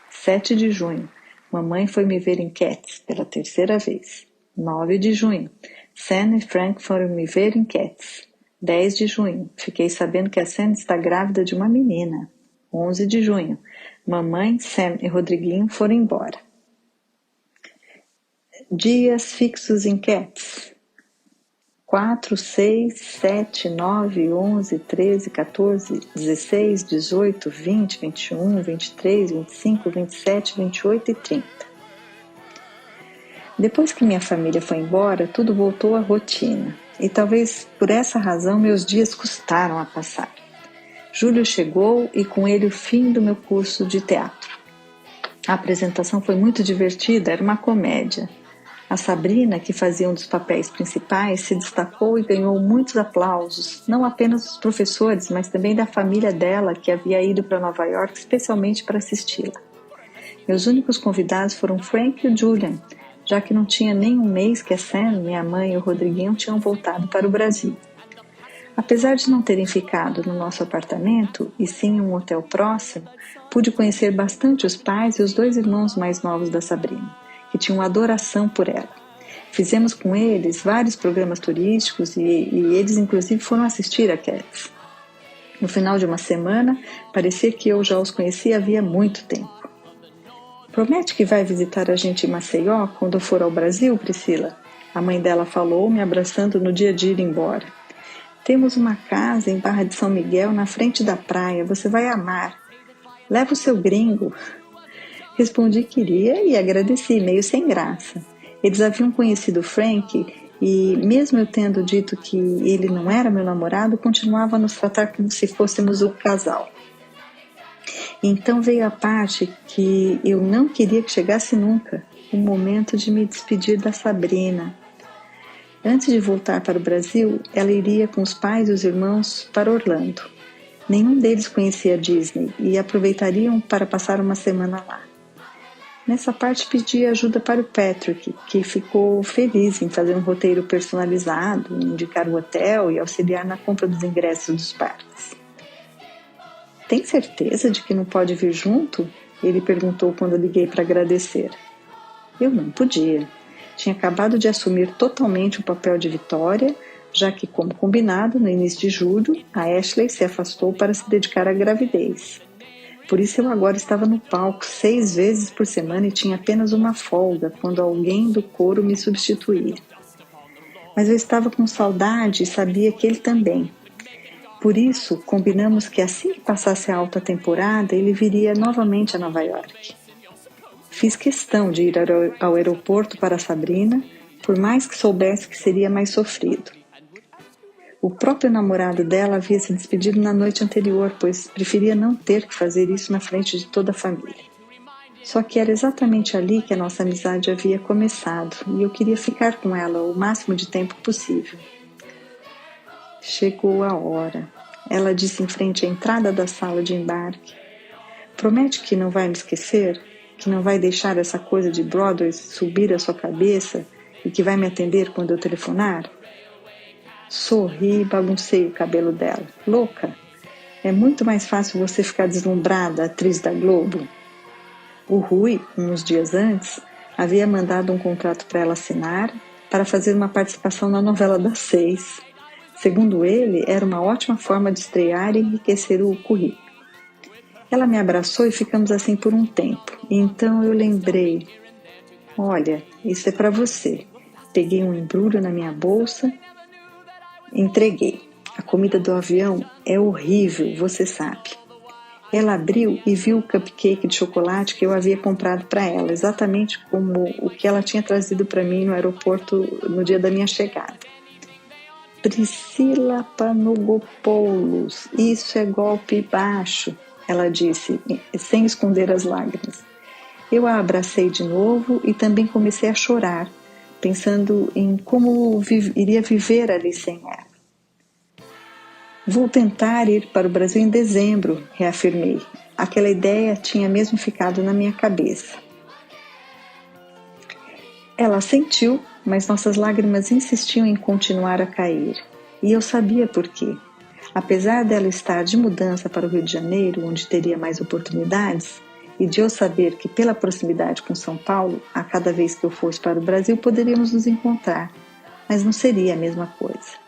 7 de junho, mamãe foi me ver em Cats pela 3ª vez. 9 de junho, Sam e Frank foram me ver em Cats. 10 de junho, fiquei sabendo que a Sam está grávida de uma menina. 11 de junho, mamãe, Sam e Rodriguinho foram embora. Dias fixos em Cats. 4, 6, 7, 9, 11, 13, 14, 16, 18, 20, 21, 23, 25, 27, 28 e 30. Depois que minha família foi embora, tudo voltou à rotina. E talvez por essa razão meus dias custaram a passar. Julho chegou e com ele o fim do meu curso de teatro. A apresentação foi muito divertida, era uma comédia. A Sabrina, que fazia um dos papéis principais, se destacou e ganhou muitos aplausos, não apenas dos professores, mas também da família dela, que havia ido para Nova York especialmente para assisti-la. Meus únicos convidados foram Frank e o Julian, já que não tinha nem um mês que a Sam, minha mãe e o Rodriguinho tinham voltado para o Brasil. Apesar de não terem ficado no nosso apartamento, e sim em um hotel próximo, pude conhecer bastante os pais e os 2 irmãos mais novos da Sabrina, que tinham adoração por ela. Fizemos com eles vários programas turísticos e eles inclusive foram assistir a Cats. No final de uma semana, parecia que eu já os conhecia havia muito tempo. Promete que vai visitar a gente em Maceió quando for ao Brasil, Priscila? A mãe dela falou, me abraçando no dia de ir embora. Temos uma casa em Barra de São Miguel, na frente da praia. Você vai amar. Leva o seu gringo. Respondi que iria e agradeci, meio sem graça. Eles haviam conhecido Frank e, mesmo eu tendo dito que ele não era meu namorado, continuava a nos tratar como se fôssemos o casal. Então veio a parte que eu não queria que chegasse nunca, o momento de me despedir da Sabrina. Antes de voltar para o Brasil, ela iria com os pais e os irmãos para Orlando. Nenhum deles conhecia a Disney e aproveitariam para passar uma semana lá. Nessa parte pedi ajuda para o Patrick, que ficou feliz em fazer um roteiro personalizado, indicar o hotel e auxiliar na compra dos ingressos dos parques. Tem certeza de que não pode vir junto? Ele perguntou quando eu liguei para agradecer. Eu não podia. Tinha acabado de assumir totalmente o papel de Vitória, já que, como combinado, no início de julho, a Ashley se afastou para se dedicar à gravidez. Por isso eu agora estava no palco 6 vezes por semana e tinha apenas uma folga quando alguém do coro me substituía. Mas eu estava com saudade e sabia que ele também. Por isso, combinamos que assim que passasse a alta temporada, ele viria novamente a Nova York. Fiz questão de ir ao aeroporto para a Sabrina, por mais que soubesse que seria mais sofrido. O próprio namorado dela havia se despedido na noite anterior, pois preferia não ter que fazer isso na frente de toda a família. Só que era exatamente ali que a nossa amizade havia começado, e eu queria ficar com ela o máximo de tempo possível. Chegou a hora. Ela disse em frente à entrada da sala de embarque. Promete que não vai me esquecer? Que não vai deixar essa coisa de Broadway subir a sua cabeça e que vai me atender quando eu telefonar? Sorri e baguncei o cabelo dela. Louca! É muito mais fácil você ficar deslumbrada, atriz da Globo. O Rui, uns dias antes, havia mandado um contrato para ela assinar para fazer uma participação na novela das 6. Segundo ele, era uma ótima forma de estrear e enriquecer o currículo. Ela me abraçou e ficamos assim por um tempo. E então eu lembrei, olha, isso é para você. Peguei um embrulho na minha bolsa, entreguei. A comida do avião é horrível, você sabe. Ela abriu e viu o cupcake de chocolate que eu havia comprado para ela, exatamente como o que ela tinha trazido para mim no aeroporto no dia da minha chegada. Priscila Panogopoulos, isso é golpe baixo, ela disse, sem esconder as lágrimas. Eu a abracei de novo e também comecei a chorar, pensando em como iria viver ali sem ela. Vou tentar ir para o Brasil em dezembro, reafirmei. Aquela ideia tinha mesmo ficado na minha cabeça. Ela assentiu, mas nossas lágrimas insistiam em continuar a cair. E eu sabia por quê. Apesar dela estar de mudança para o Rio de Janeiro, onde teria mais oportunidades, e de eu saber que pela proximidade com São Paulo, a cada vez que eu fosse para o Brasil, poderíamos nos encontrar, mas não seria a mesma coisa.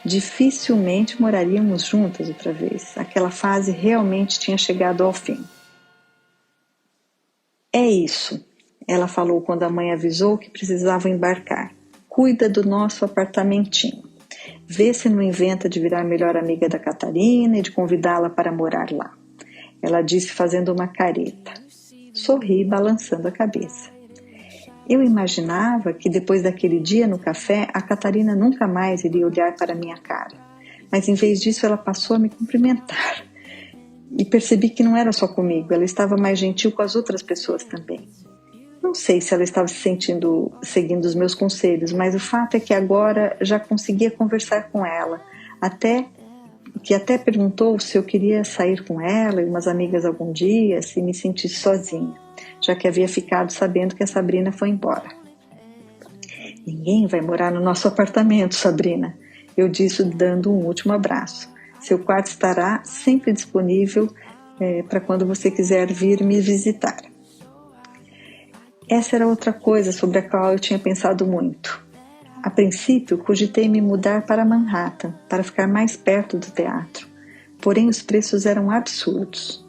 Dificilmente moraríamos juntas outra vez. Aquela fase realmente tinha chegado ao fim. É isso, ela falou quando a mãe avisou que precisava embarcar. Cuida do nosso apartamentinho. Vê se não inventa de virar melhor amiga da Catarina e de convidá-la para morar lá. Ela disse fazendo uma careta. Sorri, balançando a cabeça. Eu imaginava que depois daquele dia no café, a Catarina nunca mais iria olhar para minha cara. Mas em vez disso, ela passou a me cumprimentar. E percebi que não era só comigo, ela estava mais gentil com as outras pessoas também. Não não sei se ela estava se sentindo seguindo os meus conselhos, mas o fato é que agora já conseguia conversar com ela, até perguntou se eu queria sair com ela e umas amigas algum dia, se me sentisse sozinha, já que havia ficado sabendo que a Sabrina foi embora. Ninguém vai morar no nosso apartamento, Sabrina, eu disse dando um último abraço. Seu quarto estará sempre disponível para quando você quiser vir me visitar. Essa era outra coisa sobre a qual eu tinha pensado muito. A princípio, cogitei me mudar para Manhattan, para ficar mais perto do teatro. Porém, os preços eram absurdos.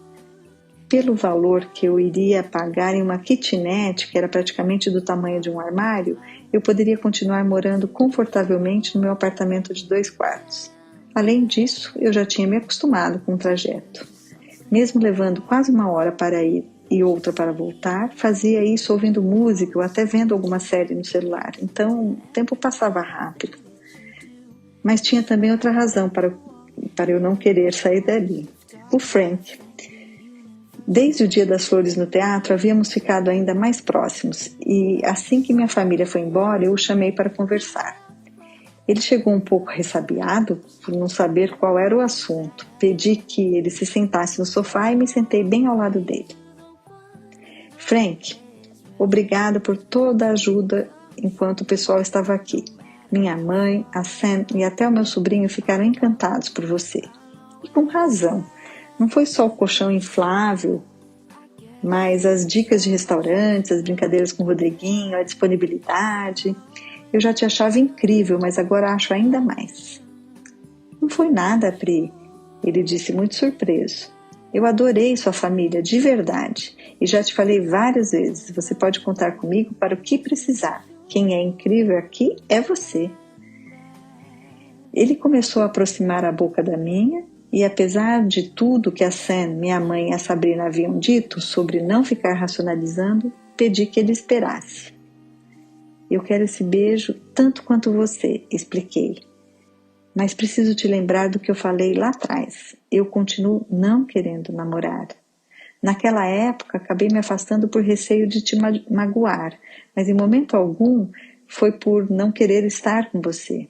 Pelo valor que eu iria pagar em uma kitnet, que era praticamente do tamanho de um armário, eu poderia continuar morando confortavelmente no meu apartamento de 2 quartos. Além disso, eu já tinha me acostumado com o trajeto. Mesmo levando quase 1 hora para ir e outra para voltar, fazia isso ouvindo música ou até vendo alguma série no celular. Então, o tempo passava rápido. Mas tinha também outra razão para eu não querer sair dali. O Frank. Desde o Dia das Flores no teatro, havíamos ficado ainda mais próximos e assim que minha família foi embora, eu o chamei para conversar. Ele chegou um pouco ressabiado por não saber qual era o assunto. Pedi que ele se sentasse no sofá e me sentei bem ao lado dele. Frank, obrigada por toda a ajuda enquanto o pessoal estava aqui. Minha mãe, a Sam e até o meu sobrinho ficaram encantados por você. E com razão. Não foi só o colchão inflável, mas as dicas de restaurantes, as brincadeiras com o Rodriguinho, a disponibilidade. Eu já te achava incrível, mas agora acho ainda mais. Não foi nada, Pri, ele disse muito surpreso. Eu adorei sua família, de verdade, e já te falei várias vezes, você pode contar comigo para o que precisar. Quem é incrível aqui é você. Ele começou a aproximar a boca da minha, e apesar de tudo que a Sam, minha mãe e a Sabrina haviam dito sobre não ficar racionalizando, pedi que ele esperasse. Eu quero esse beijo tanto quanto você, expliquei. Mas preciso te lembrar do que eu falei lá atrás. Eu continuo não querendo namorar. Naquela época, acabei me afastando por receio de te magoar, mas em momento algum foi por não querer estar com você.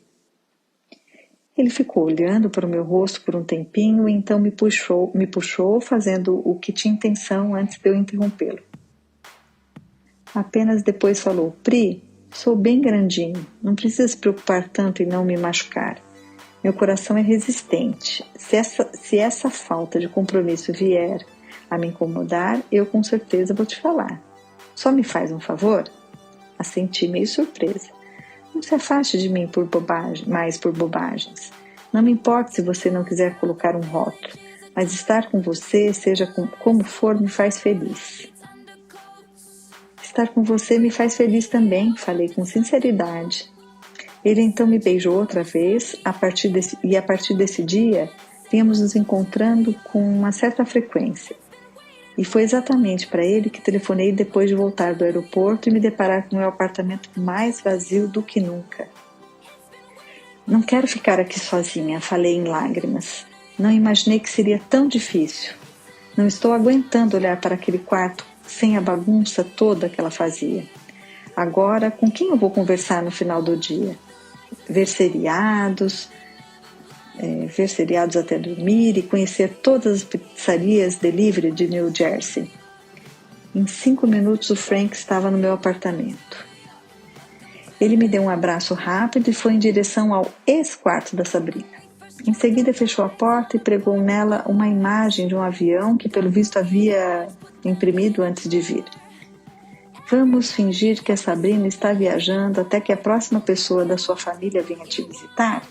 Ele ficou olhando para o meu rosto por um tempinho e então me puxou fazendo o que tinha intenção antes de eu interrompê-lo. Apenas depois falou, Pri, sou bem grandinho, não precisa se preocupar tanto em não me machucar. Meu coração é resistente. Se essa falta de compromisso vier a me incomodar, eu com certeza vou te falar. Só me faz um favor? Assenti meio surpresa. Não se afaste de mim mais por bobagens. Não me importa se você não quiser colocar um rótulo, mas estar com você, seja como for, me faz feliz. Estar com você me faz feliz também, falei com sinceridade. Ele então me beijou outra vez, a partir desse dia, vínhamos nos encontrando com uma certa frequência. E foi exatamente para ele que telefonei depois de voltar do aeroporto e me deparar com o meu apartamento mais vazio do que nunca. Não quero ficar aqui sozinha, falei em lágrimas. Não imaginei que seria tão difícil. Não estou aguentando olhar para aquele quarto sem a bagunça toda que ela fazia. Agora, com quem eu vou conversar no final do dia? Ver seriados até dormir e conhecer todas as pizzarias delivery de New Jersey. Em 5 minutos o Frank estava no meu apartamento. Ele me deu um abraço rápido e foi em direção ao ex-quarto da Sabrina. Em seguida fechou a porta e pregou nela uma imagem de um avião que pelo visto havia imprimido antes de vir. Vamos fingir que a Sabrina está viajando até que a próxima pessoa da sua família venha te visitar?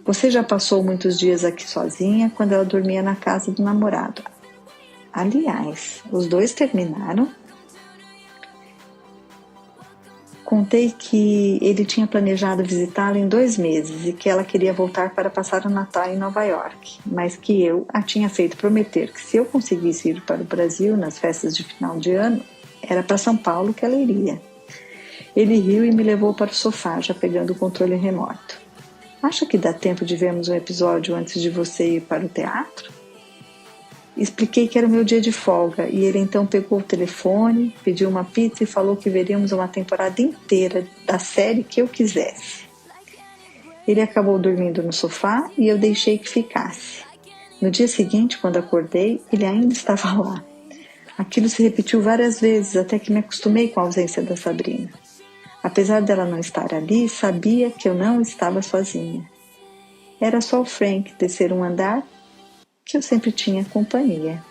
Você já passou muitos dias aqui sozinha quando ela dormia na casa do namorado. Aliás, os dois terminaram. Contei que ele tinha planejado visitá-la em 2 meses e que ela queria voltar para passar o Natal em Nova York, mas que eu a tinha feito prometer que se eu conseguisse ir para o Brasil nas festas de final de ano, era para São Paulo que ela iria. Ele riu e me levou para o sofá, já pegando o controle remoto. Acha que dá tempo de vermos um episódio antes de você ir para o teatro? Expliquei que era o meu dia de folga e ele então pegou o telefone, pediu uma pizza e falou que veríamos uma temporada inteira da série que eu quisesse. Ele acabou dormindo no sofá e eu deixei que ficasse. No dia seguinte, quando acordei, ele ainda estava lá. Aquilo se repetiu várias vezes até que me acostumei com a ausência da Sabrina. Apesar dela não estar ali, sabia que eu não estava sozinha. Era só o Frank descer um andar que eu sempre tinha companhia.